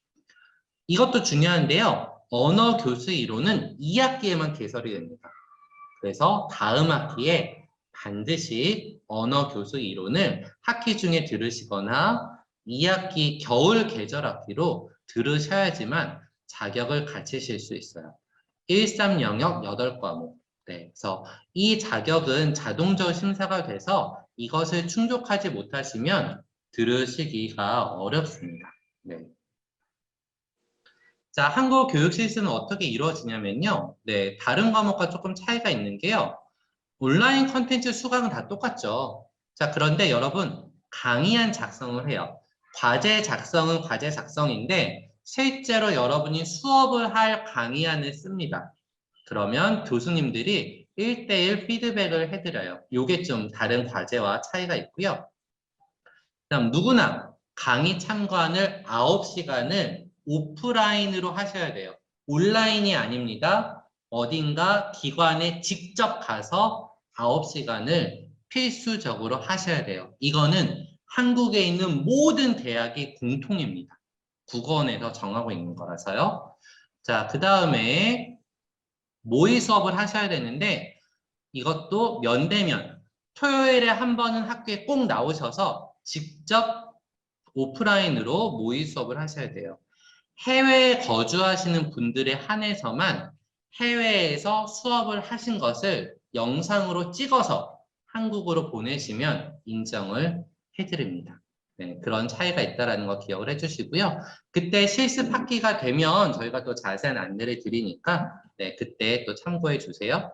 이것도 중요한데요. 언어 교수 이론은 2학기에만 개설이 됩니다. 그래서 다음 학기에 반드시 언어 교수 이론을 학기 중에 들으시거나 2학기 겨울 계절 학기로 들으셔야지만 자격을 갖추실 수 있어요. 13 영역 8과목. 네, 그래서 이 자격은 자동적으로 심사가 돼서 이것을 충족하지 못하시면 들으시기가 어렵습니다. 네. 자, 한국어 교육 실습은 어떻게 이루어지냐면요. 네, 다른 과목과 조금 차이가 있는 게요. 온라인 컨텐츠 수강은 다 똑같죠. 자, 그런데 여러분, 강의안 작성을 해요. 과제 작성은 과제 작성인데, 실제로 여러분이 수업을 할 강의안을 씁니다. 그러면 교수님들이 1대1 피드백을 해드려요. 요게 좀 다른 과제와 차이가 있고요. 그다음 누구나 강의 참관을 9시간을 오프라인으로 하셔야 돼요. 온라인이 아닙니다. 어딘가 기관에 직접 가서 9시간을 필수적으로 하셔야 돼요. 이거는 한국에 있는 모든 대학이 공통입니다. 국어원에서 정하고 있는 거라서요. 자, 그 다음에 모의 수업을 하셔야 되는데 이것도 면대면 토요일에 한 번은 학교에 꼭 나오셔서 직접 오프라인으로 모의 수업을 하셔야 돼요. 해외에 거주하시는 분들에 한해서만 해외에서 수업을 하신 것을 영상으로 찍어서 한국으로 보내시면 인정을 해드립니다. 네, 그런 차이가 있다는 거 기억을 해주시고요. 그때 실습 학기가 되면 저희가 또 자세한 안내를 드리니까 네, 그때 또 참고해 주세요.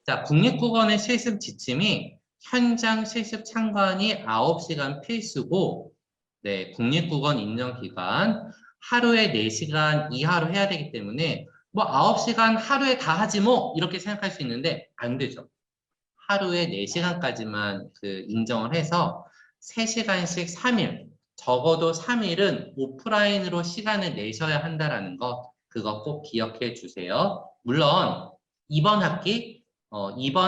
자, 국립국어원의 실습 지침이 현장 실습 참관이 9시간 필수고, 네, 국립국어원 인정기간 하루에 4시간 이하로 해야 되기 때문에 뭐 9시간 하루에 다 하지 뭐 이렇게 생각할 수 있는데 안 되죠. 하루에 4시간까지만 그 인정을 해서 3시간씩 3일, 적어도 3일은 오프라인으로 시간을 내셔야 한다는 거, 그거 꼭 기억해 주세요. 물론 이번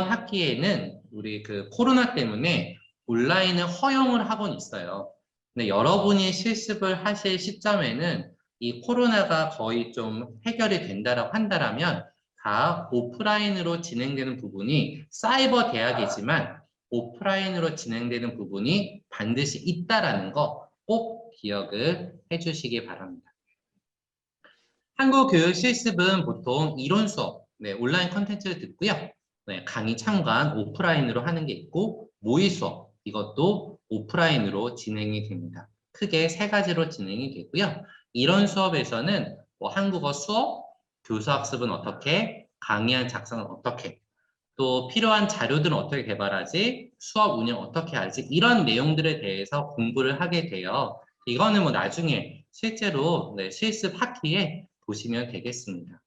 학기에는 우리 그 코로나 때문에 온라인을 허용을 하곤 있어요. 근데 여러분이 실습을 하실 시점에는 이 코로나가 거의 좀 해결이 된다라고 한다면 다 오프라인으로 진행되는 부분이 사이버 대학이지만 오프라인으로 진행되는 부분이 반드시 있다라는 거 꼭 기억을 해주시기 바랍니다. 한국 교육 실습은 보통 이론 수업, 네, 온라인 컨텐츠를 듣고요. 네, 강의 참관 오프라인으로 하는 게 있고 모의 수업, 이것도 오프라인으로 진행이 됩니다. 크게 3가지로 진행이 되고요. 이론 수업에서는 뭐 한국어 수업, 교수학습은 어떻게, 강의안 작성은 어떻게, 또 필요한 자료들은 어떻게 개발하지, 수업 운영 어떻게 하지, 이런 내용들에 대해서 공부를 하게 돼요. 이거는 뭐 나중에 실제로 네, 실습 학기에 보시면 되겠습니다.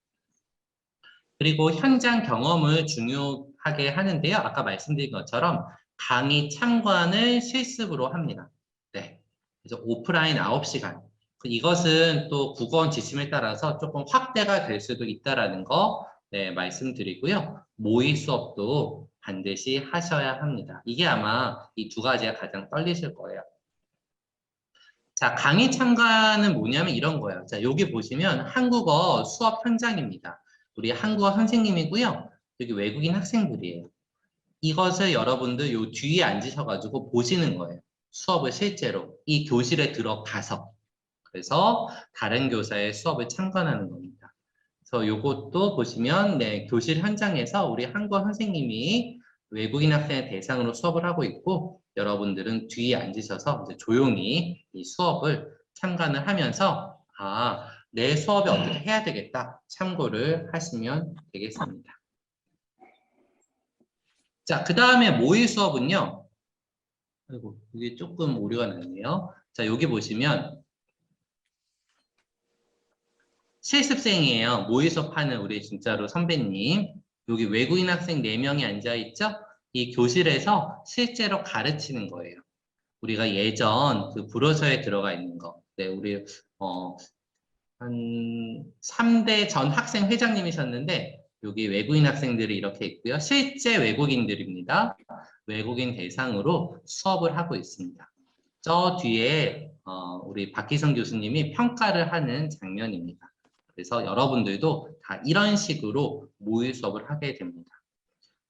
그리고 현장 경험을 중요하게 하는데요. 아까 말씀드린 것처럼 강의 참관을 실습으로 합니다. 네. 그래서 오프라인 9시간. 이것은 또 국어원 지침에 따라서 조금 확대가 될 수도 있다는 거 네, 말씀드리고요. 모의 수업도 반드시 하셔야 합니다. 이게 아마 이 2가지가 가장 떨리실 거예요. 자, 강의 참가는 뭐냐면 이런 거예요. 자, 여기 보시면 한국어 수업 현장입니다. 우리 한국어 선생님이고요. 여기 외국인 학생들이에요. 이것을 여러분들 요 뒤에 앉으셔가지고 보시는 거예요. 수업을 실제로 이 교실에 들어가서. 그래서 다른 교사의 수업을 참관하는 겁니다. 그래서 요것도 보시면 네, 교실 현장에서 우리 한국어 선생님이 외국인 학생을 대상으로 수업을 하고 있고 여러분들은 뒤에 앉으셔서 이제 조용히 이 수업을 참관을 하면서 내 수업에 어떻게 해야 되겠다 참고를 하시면 되겠습니다. 자, 그 다음에 모의 수업은요. 아이고, 이게 조금 오류가 났네요. 자, 여기 보시면 실습생이에요. 모의 수업하는 우리 진짜로 선배님. 여기 외국인 학생 4명이 앉아있죠? 이 교실에서 실제로 가르치는 거예요. 우리가 예전 그 브로셔에 들어가 있는 거. 네, 우리, 한 3대 전 학생 회장님이셨는데, 여기 외국인 학생들이 이렇게 있고요. 실제 외국인들입니다. 외국인 대상으로 수업을 하고 있습니다. 저 뒤에 우리 박희성 교수님이 평가를 하는 장면입니다. 그래서 여러분들도 다 이런 식으로 모의 수업을 하게 됩니다.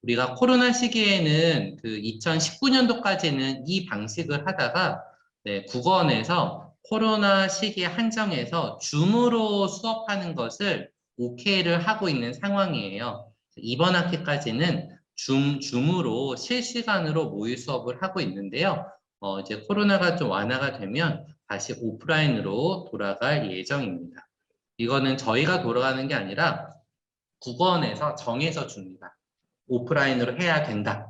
우리가 코로나 시기에는 그 2019년도까지는 이 방식을 하다가 네, 국어원에서 코로나 시기에 한정해서 줌으로 수업하는 것을 오케이를 하고 있는 상황이에요. 이번 학기까지는 줌으로 실시간으로 모의 수업을 하고 있는데요. 이제 코로나가 좀 완화가 되면 다시 오프라인으로 돌아갈 예정입니다. 이거는 저희가 돌아가는 게 아니라 국어원에서 정해서 줍니다. 오프라인으로 해야 된다.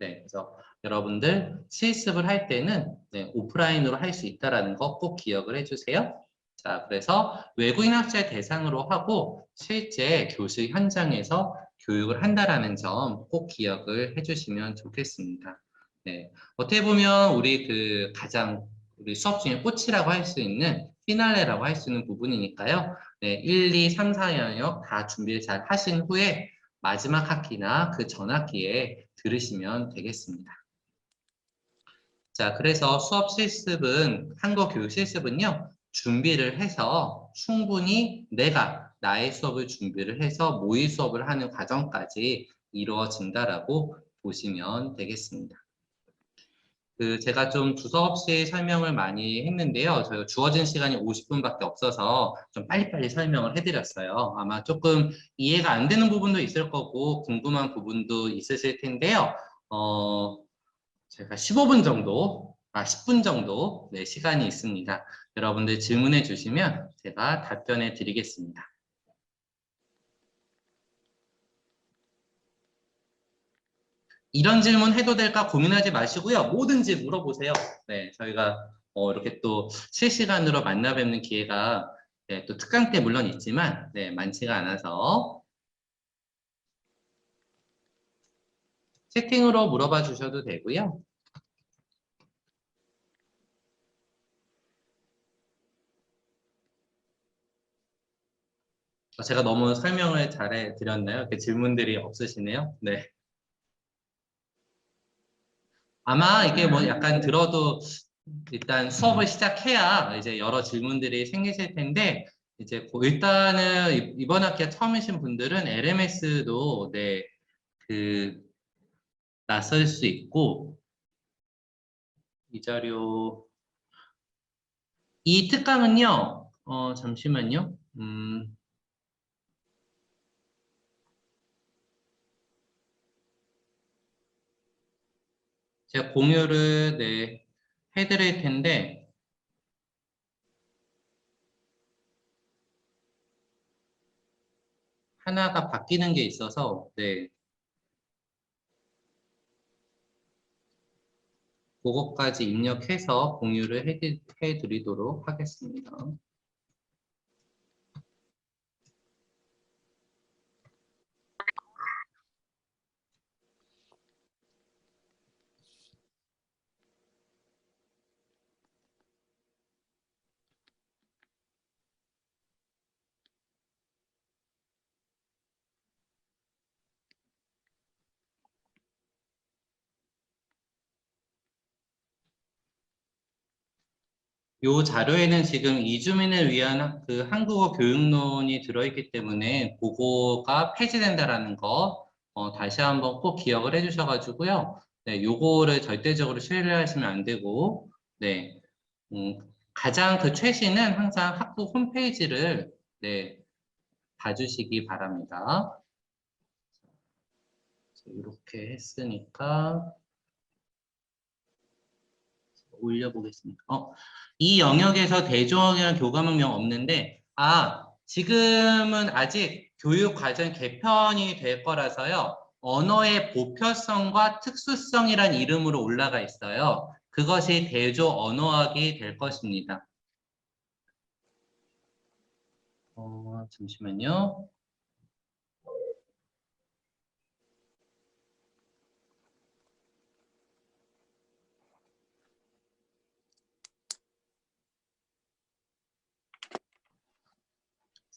네, 그래서 여러분들 실습을 할 때는 네, 오프라인으로 할 수 있다는 거 꼭 기억을 해주세요. 자, 그래서 외국인 학생 대상으로 하고 실제 교실 현장에서 교육을 한다라는 점 꼭 기억을 해주시면 좋겠습니다. 네, 어떻게 보면 우리 그 가장 우리 수업 중에 꽃이라고 할 수 있는 피날레라고 할 수 있는 부분이니까요. 네, 1, 2, 3, 4영역 다 준비를 잘 하신 후에 마지막 학기나 그 전 학기에 들으시면 되겠습니다. 자, 그래서 수업 실습은, 한국어 교육 실습은요, 준비를 해서 충분히 내가 나의 수업을 준비를 해서 모의 수업을 하는 과정까지 이루어진다라고 보시면 되겠습니다. 제가 좀 두서없이 설명을 많이 했는데요. 저희가 주어진 시간이 50분밖에 없어서 좀 빨리빨리 설명을 해드렸어요. 아마 조금 이해가 안 되는 부분도 있을 거고 궁금한 부분도 있으실 텐데요. 제가 15분 정도, 10분 정도 네, 시간이 있습니다. 여러분들 질문해 주시면 제가 답변해 드리겠습니다. 이런 질문 해도 될까 고민하지 마시고요. 뭐든지 물어보세요. 네, 저희가 이렇게 또 실시간으로 만나 뵙는 기회가 네, 또 특강 때 물론 있지만 네, 많지가 않아서 채팅으로 물어봐 주셔도 되고요. 제가 너무 설명을 잘해 드렸나요? 이렇게 질문들이 없으시네요. 네. 아마 이게 뭐 약간 들어도 일단 수업을 시작해야 이제 여러 질문들이 생기실 텐데 이제 일단은 이번 학기에 처음이신 분들은 LMS도 네, 낯설 수 있고 이 자료 이 특강은요 잠시만요 제가 공유를 네, 해드릴 텐데 하나가 바뀌는 게 있어서 네, 그것까지 입력해서 공유를 해드리도록 하겠습니다. 요 자료에는 지금 이주민을 위한 그 한국어 교육론이 들어있기 때문에 그거가 폐지된다라는 거 다시 한번 꼭 기억을 해주셔가지고요. 네, 요거를 절대적으로 신뢰하시면 안 되고, 네, 가장 그 최신은 항상 학부 홈페이지를 네, 봐주시기 바랍니다. 이렇게 했으니까 올려보겠습니다. 이 영역에서 대조형이랑 교과목명 없는데, 지금은 아직 교육 과정 개편이 될 거라서요. 언어의 보편성과 특수성이란 이름으로 올라가 있어요. 그것이 대조 언어학이 될 것입니다. 잠시만요.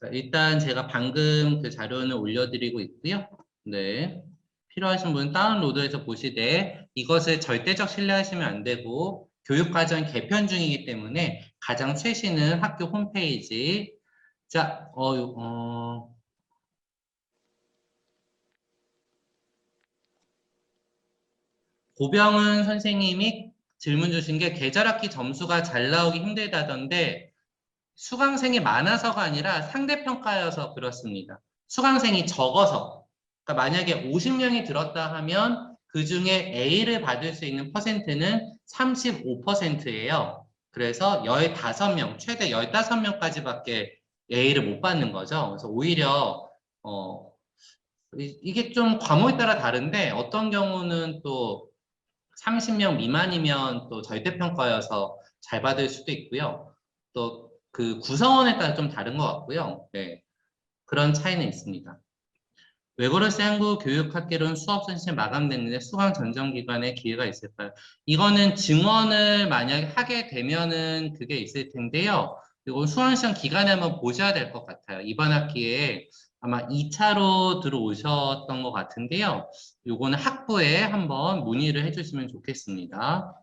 자, 일단 제가 방금 그 자료는 올려드리고 있고요. 네. 필요하신 분은 다운로드해서 보시되 이것을 절대적 신뢰하시면 안 되고 교육과정 개편 중이기 때문에 가장 최신은 학교 홈페이지. 자, 고병은 선생님이 질문 주신 게 계절학기 점수가 잘 나오기 힘들다던데 수강생이 많아서가 아니라 상대평가여서 그렇습니다. 수강생이 적어서. 그러니까 만약에 50명이 들었다 하면 그 중에 A를 받을 수 있는 퍼센트는 35%예요. 그래서 15명, 최대 15명까지밖에 A를 못 받는 거죠. 그래서 오히려 이게 좀 과목에 따라 다른데 어떤 경우는 또 30명 미만이면 또 절대평가여서 잘 받을 수도 있고요. 또 그 구성원에 따라 좀 다른 것 같고요. 네, 그런 차이는 있습니다. 외국어세 한국교육학개론 수업 선시 마감됐는데 수강 전정 기간에 기회가 있을까요? 이거는 증원을 만약에 하게 되면은 그게 있을 텐데요. 이거 수강 시험 기간에 한번 보셔야 될 것 같아요. 이번 학기에 아마 2차로 들어오셨던 것 같은데요. 요거는 학부에 한번 문의를 해주시면 좋겠습니다.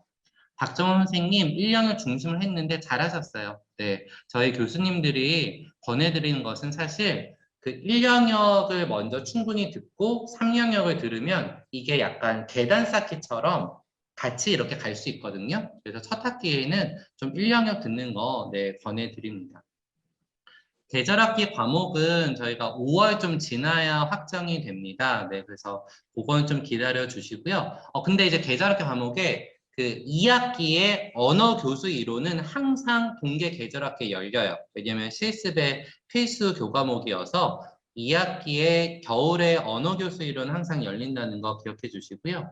박정원 선생님 1년을 중심을 했는데 잘하셨어요. 네, 저희 교수님들이 권해드리는 것은 사실 그 1영역을 먼저 충분히 듣고 3영역을 들으면 이게 약간 계단 쌓기처럼 같이 이렇게 갈 수 있거든요. 그래서 첫 학기에는 좀 1영역 듣는 거 네, 권해드립니다. 계절학기 과목은 저희가 5월 좀 지나야 확정이 됩니다. 네, 그래서 그건 좀 기다려 주시고요. 근데 이제 계절학기 과목에 그 2학기에 언어 교수 이론은 항상 동계 계절학기에 열려요. 왜냐면 실습의 필수 교과목이어서 2학기에 겨울에 언어 교수 이론은 항상 열린다는 거 기억해 주시고요.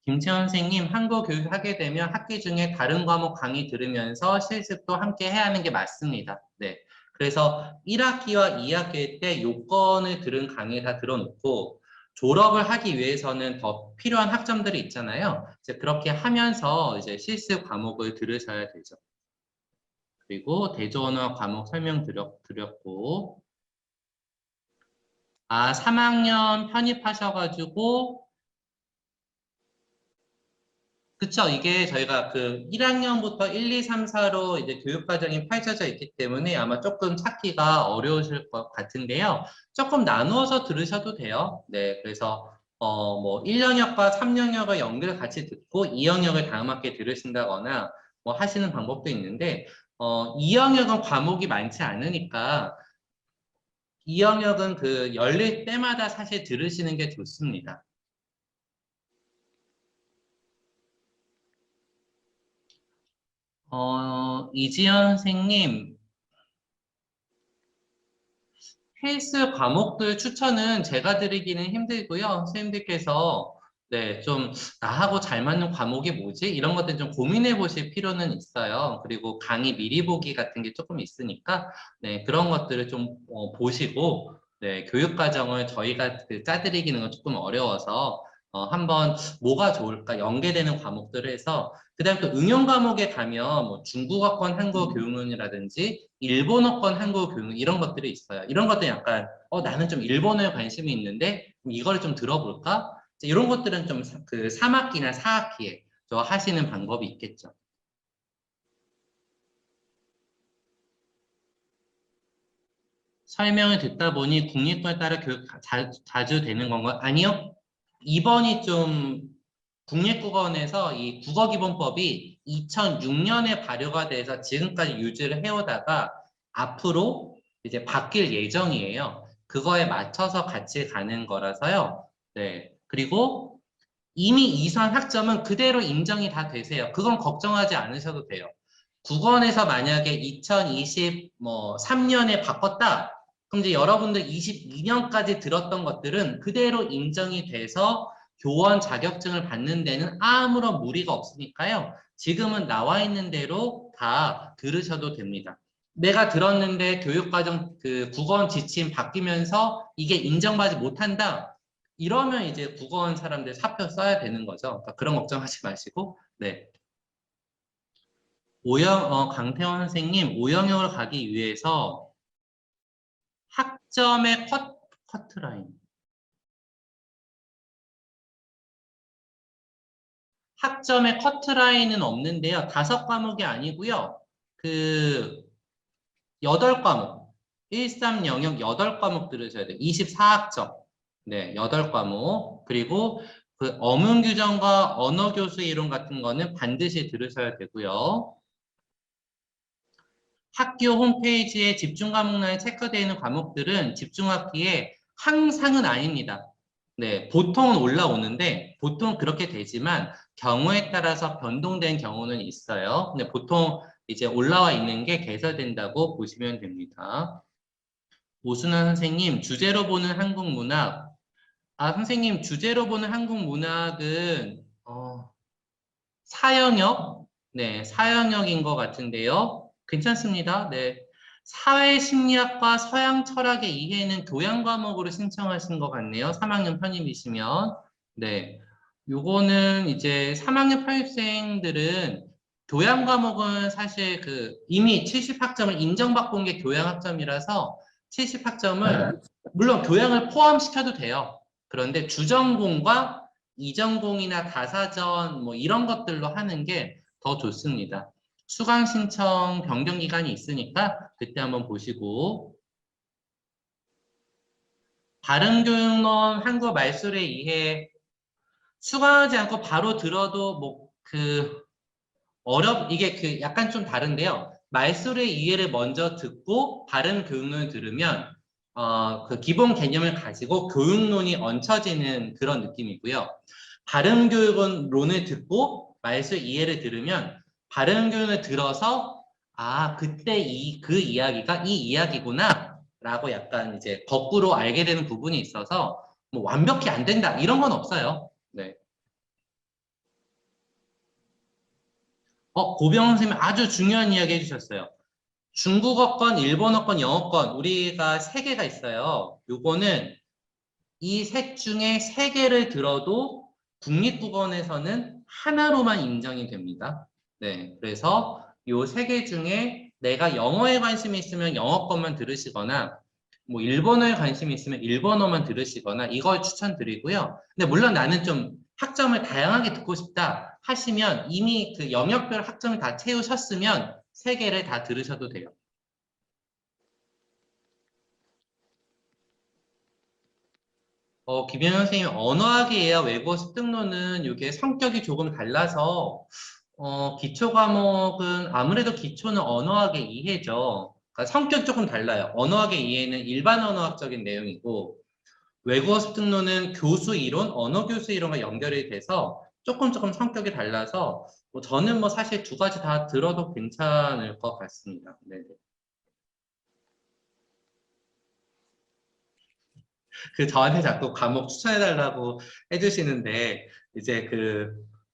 김채원 선생님, 한국 교육 하게 되면 학기 중에 다른 과목 강의 들으면서 실습도 함께 해야 하는 게 맞습니다. 네. 그래서 1학기와 2학기 때 요건을 들은 강의 다 들어놓고 졸업을 하기 위해서는 더 필요한 학점들이 있잖아요. 이제 그렇게 하면서 이제 실습 과목을 들으셔야 되죠. 그리고 대조언어 과목 설명드렸고, 3학년 편입하셔가지고 그쵸. 이게 저희가 그 1학년부터 1, 2, 3, 4로 이제 교육과정이 펼쳐져 있기 때문에 아마 조금 찾기가 어려우실 것 같은데요. 조금 나누어서 들으셔도 돼요. 네. 그래서, 뭐, 1영역과 3영역을 연결 같이 듣고 2영역을 다음 학기에 들으신다거나 뭐 하시는 방법도 있는데, 2영역은 과목이 많지 않으니까 2영역은 그 열릴 때마다 사실 들으시는 게 좋습니다. 이지연 선생님, 필수 과목들 추천은 제가 드리기는 힘들고요. 선생님들께서 네, 좀 나하고 잘 맞는 과목이 뭐지? 이런 것들 좀 고민해 보실 필요는 있어요. 그리고 강의 미리 보기 같은 게 조금 있으니까 네, 그런 것들을 좀 보시고 네, 교육 과정을 저희가 그 짜드리기는 건 조금 어려워서 한번 뭐가 좋을까 연계되는 과목들을 해서 그다음에 또 응용 과목에 가면 뭐 중국어권 한국어 교육론이라든지 일본어권 한국어 교육론 이런 것들이 있어요. 이런 것들 약간 나는 좀 일본어에 관심이 있는데 이걸 좀 들어볼까? 이런 것들은 좀 그 3학기나 4학기에 저 하시는 방법이 있겠죠. 설명을 듣다 보니 국립고에 따라 교육 자주 되는 건가요? 아니요. 이번이 좀 국립국어원에서 이 국어기본법이 2006년에 발효가 돼서 지금까지 유지를 해오다가 앞으로 이제 바뀔 예정이에요. 그거에 맞춰서 같이 가는 거라서요. 네. 그리고 이미 이수한 학점은 그대로 인정이 다 되세요. 그건 걱정하지 않으셔도 돼요. 국원에서 만약에 2023년에 바꿨다. 그럼 이제 여러분들 22년까지 들었던 것들은 그대로 인정이 돼서 교원 자격증을 받는 데는 아무런 무리가 없으니까요. 지금은 나와 있는 대로 다 들으셔도 됩니다. 내가 들었는데 교육과정 그 국어원 지침 바뀌면서 이게 인정받지 못한다. 이러면 이제 국어원 사람들 사표 써야 되는 거죠. 그러니까 그런 걱정하지 마시고, 네. 강태원 선생님, 5영역을 가기 위해서 학점의 커트라인. 학점의 커트라인은 없는데요. 5과목이 아니고요. 그, 8과목. 13영역 8과목 들으셔야 돼요. 24학점. 네, 8과목. 그리고 그 어문 규정과 언어 교수 이론 같은 거는 반드시 들으셔야 되고요. 학교 홈페이지에 집중 과목란에 체크되어 있는 과목들은 집중학기에 항상은 아닙니다. 네, 보통은 올라오는데 보통 그렇게 되지만 경우에 따라서 변동된 경우는 있어요. 근데 보통 이제 올라와 있는 게 개설된다고 보시면 됩니다. 오순환 선생님, 주제로 보는 한국 문학. 선생님, 주제로 보는 한국 문학은 4영역? 네, 4영역인 것 같은데요. 괜찮습니다. 네. 사회심리학과 서양 철학의 이해는 교양 과목으로 신청하신 것 같네요. 3학년 편입이시면. 네. 요거는 이제 3학년 편입생들은 교양 과목은 사실 이미 70학점을 인정받고 온 게 교양 학점이라서 70학점을 물론 교양을 포함시켜도 돼요. 그런데 주전공과 이전공이나 다사전 뭐 이런 것들로 하는 게 더 좋습니다. 수강 신청 변경 기간이 있으니까 그때 한번 보시고 바른교육론 한국어 말술의 이해 수강하지 않고 바로 들어도 이게 약간 좀 다른데요. 말술의 이해를 먼저 듣고 바른교육론을 들으면 그 기본 개념을 가지고 교육론이 얹혀지는 그런 느낌이고요. 바른교육론을 듣고 말술 이해를 들으면 바른교육론을 들어서 그때 그 이야기가 이 이야기구나 라고 약간 이제 거꾸로 알게 되는 부분이 있어서 뭐 완벽히 안 된다 이런 건 없어요. 네. 고병원 선생님 아주 중요한 이야기 해주셨어요. 중국어권, 일본어권, 영어권 우리가 세 개가 있어요. 요거는 이 셋 중에 세 개를 들어도 국립국어원에서는 하나로만 인정이 됩니다. 네, 그래서 요 세 개 중에 내가 영어에 관심이 있으면 영어권만 들으시거나 뭐 일본어에 관심이 있으면 일본어만 들으시거나 이걸 추천드리고요. 근데 물론 나는 좀 학점을 다양하게 듣고 싶다 하시면 이미 그 영역별 학점을 다 채우셨으면 세 개를 다 들으셔도 돼요. 김현 선생님, 언어학이에요. 외국어 습득론은 이게 성격이 조금 달라서, 기초 과목은 아무래도 기초는 언어학의 이해죠. 그러니까 성격이 조금 달라요. 언어학의 이해는 일반 언어학적인 내용이고, 외국어 습득론은 교수 이론, 언어 교수 이론과 연결이 돼서 조금 성격이 달라서, 저는 뭐 사실 두 가지 다 들어도 괜찮을 것 같습니다. 네. 저한테 자꾸 과목 추천해달라고 해주시는데, 이제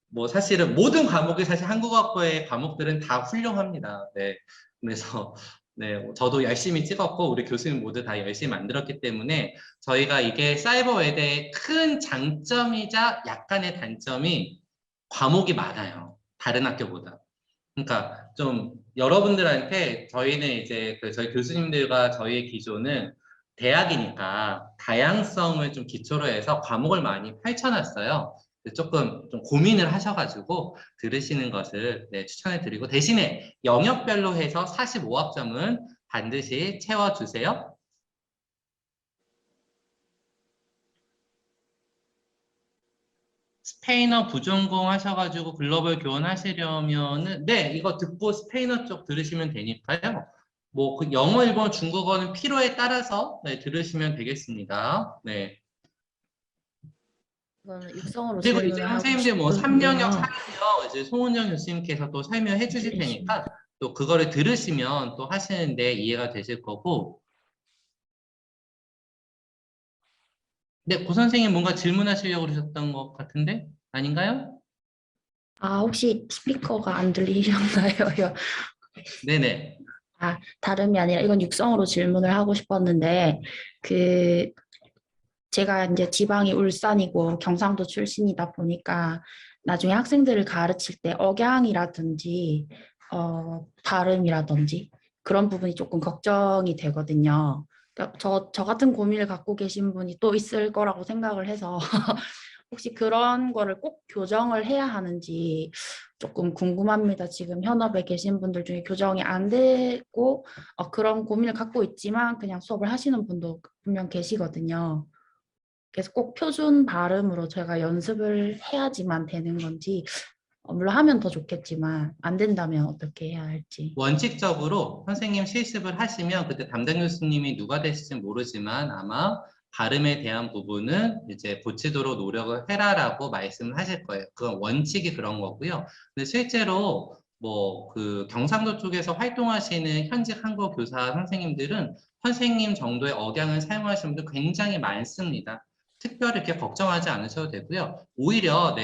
뭐 사실은 모든 과목이 사실 한국어학부의 과목들은 다 훌륭합니다. 네. 그래서, 네. 저도 열심히 찍었고, 우리 교수님 모두 다 열심히 만들었기 때문에, 저희가 이게 사이버 외대의 큰 장점이자 약간의 단점이 과목이 많아요. 다른 학교보다. 그러니까 좀 여러분들한테 저희는 이제 저희 교수님들과 저희의 기조는 대학이니까 다양성을 좀 기초로 해서 과목을 많이 펼쳐놨어요. 조금 좀 고민을 하셔가지고 들으시는 것을 네, 추천해 드리고 대신에 영역별로 해서 45학점은 반드시 채워주세요. 스페인어 부전공 하셔가지고 글로벌 교환 하시려면은, 네, 이거 듣고 스페인어 쪽 들으시면 되니까요. 뭐, 영어, 일본어, 중국어는 필요에 따라서, 네, 들으시면 되겠습니다. 네. 이거는 육성으로 그리고 이제 질문을 하고 선생님들 뭐 3영역, 싶은데요. 4영역 이제 송은정 교수님께서 또 설명해 주실 테니까 또 그거를 들으시면 또 하시는데 이해가 되실 거고. 네, 고 선생님 뭔가 질문하시려고 그러셨던 것 같은데? 아닌가요? 혹시 스피커가 안 들리셨나요? 네네. 다름이 아니라 이건 육성으로 질문을 하고 싶었는데, 그, 제가 이제 지방이 울산이고 경상도 출신이다 보니까 나중에 학생들을 가르칠 때 억양이라든지, 발음이라든지 그런 부분이 조금 걱정이 되거든요. 그러니까 저 같은 고민을 갖고 계신 분이 또 있을 거라고 생각을 해서 혹시 그런 거를 꼭 교정을 해야 하는지 조금 궁금합니다. 지금 현업에 계신 분들 중에 교정이 안 되고 그런 고민을 갖고 있지만 그냥 수업을 하시는 분도 분명 계시거든요. 그래서 꼭 표준 발음으로 제가 연습을 해야지만 되는 건지 물론 하면 더 좋겠지만 안 된다면 어떻게 해야 할지. 원칙적으로 선생님 실습을 하시면 그때 담당 교수님이 누가 되실지 모르지만 아마 발음에 대한 부분은 이제 고치도록 노력을 해라라고 말씀을 하실 거예요. 그건 원칙이 그런 거고요. 근데 실제로 뭐 경상도 쪽에서 활동하시는 현직 한국어 교사 선생님들은 선생님 정도의 억양을 사용하시는 분들 굉장히 많습니다. 특별히 이렇게 걱정하지 않으셔도 되고요. 오히려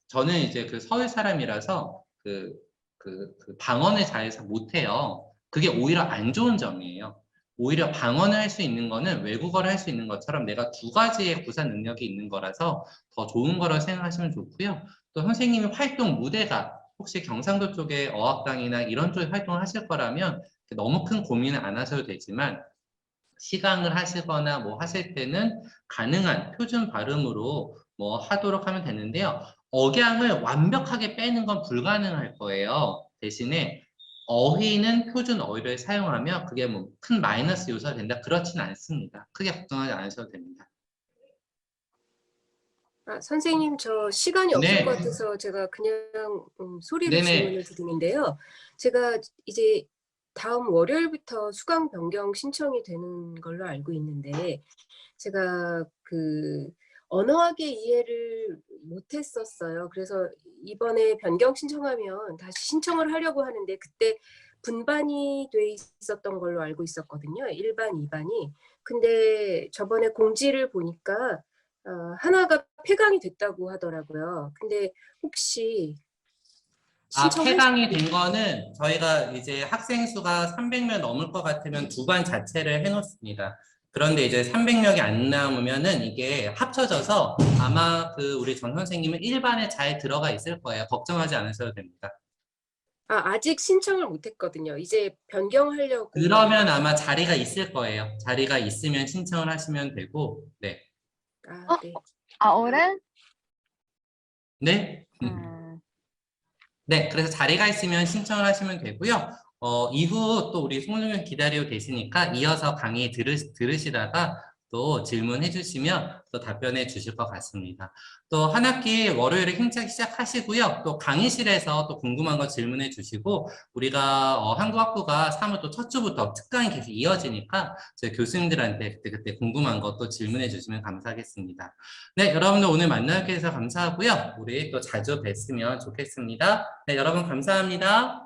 저는 이제 서울 사람이라서 방언을 잘 못해요. 그게 오히려 안 좋은 점이에요. 오히려 방언을 할 수 있는 거는 외국어를 할 수 있는 것처럼 내가 두 가지의 구사 능력이 있는 거라서 더 좋은 거라고 생각하시면 좋고요. 또 선생님의 활동 무대가 혹시 경상도 쪽에 어학당이나 이런 쪽에 활동을 하실 거라면 너무 큰 고민을 안 하셔도 되지만 시강을 하시거나 뭐 하실 때는 가능한 표준 발음으로 뭐 하도록 하면 되는데요. 억양을 완벽하게 빼는 건 불가능할 거예요. 대신에 어휘는 표준 어휘를 사용하면 그게 뭐 큰 마이너스 요소가 된다. 그렇진 않습니다. 크게 걱정하지 않으셔도 됩니다. 아, 선생님, 저 시간이 없을 것 네, 같아서 제가 그냥 소리로 네네. 질문을 드리는데요. 제가 이제 다음 월요일부터 수강 변경 신청이 되는 걸로 알고 있는데, 제가 그 언어학의 이해를 못했었어요. 그래서 이번에 변경 신청하면 다시 신청을 하려고 하는데, 그때 분반이 돼 있었던 걸로 알고 있었거든요. 1반, 2반이. 근데 저번에 공지를 보니까 하나가 폐강이 됐다고 하더라고요. 근데 혹시 신청할 수 폐강이 된 거는 저희가 이제 학생 수가 300명 넘을 것 같으면 두 반 자체를 해놓습니다. 그런데 이제 300명이 안 남으면은 이게 합쳐져서 아마 그 우리 전 선생님은 1반에 잘 들어가 있을 거예요. 걱정하지 않으셔도 됩니다. 아직 신청을 못했거든요. 이제 변경하려고. 그러면 아마 자리가 있을 거예요. 자리가 있으면 신청을 하시면 되고, 네. 네. 올해? 네? 음, 네, 그래서 자리가 있으면 신청을 하시면 되고요. 이후 또 우리 송정현 기다리고 계시니까 이어서 강의 들으시다가 또 질문해 주시면 또 답변해 주실 것 같습니다. 또 한 학기 월요일에 힘차게 시작하시고요. 또 강의실에서 또 궁금한 거 질문해 주시고 우리가 한국학부가 3월 또 첫 주부터 특강이 계속 이어지니까 저희 교수님들한테 그때 궁금한 거 또 질문해 주시면 감사하겠습니다. 네, 여러분들 오늘 만나게 해서 감사하고요. 우리 또 자주 뵀으면 좋겠습니다. 네, 여러분 감사합니다.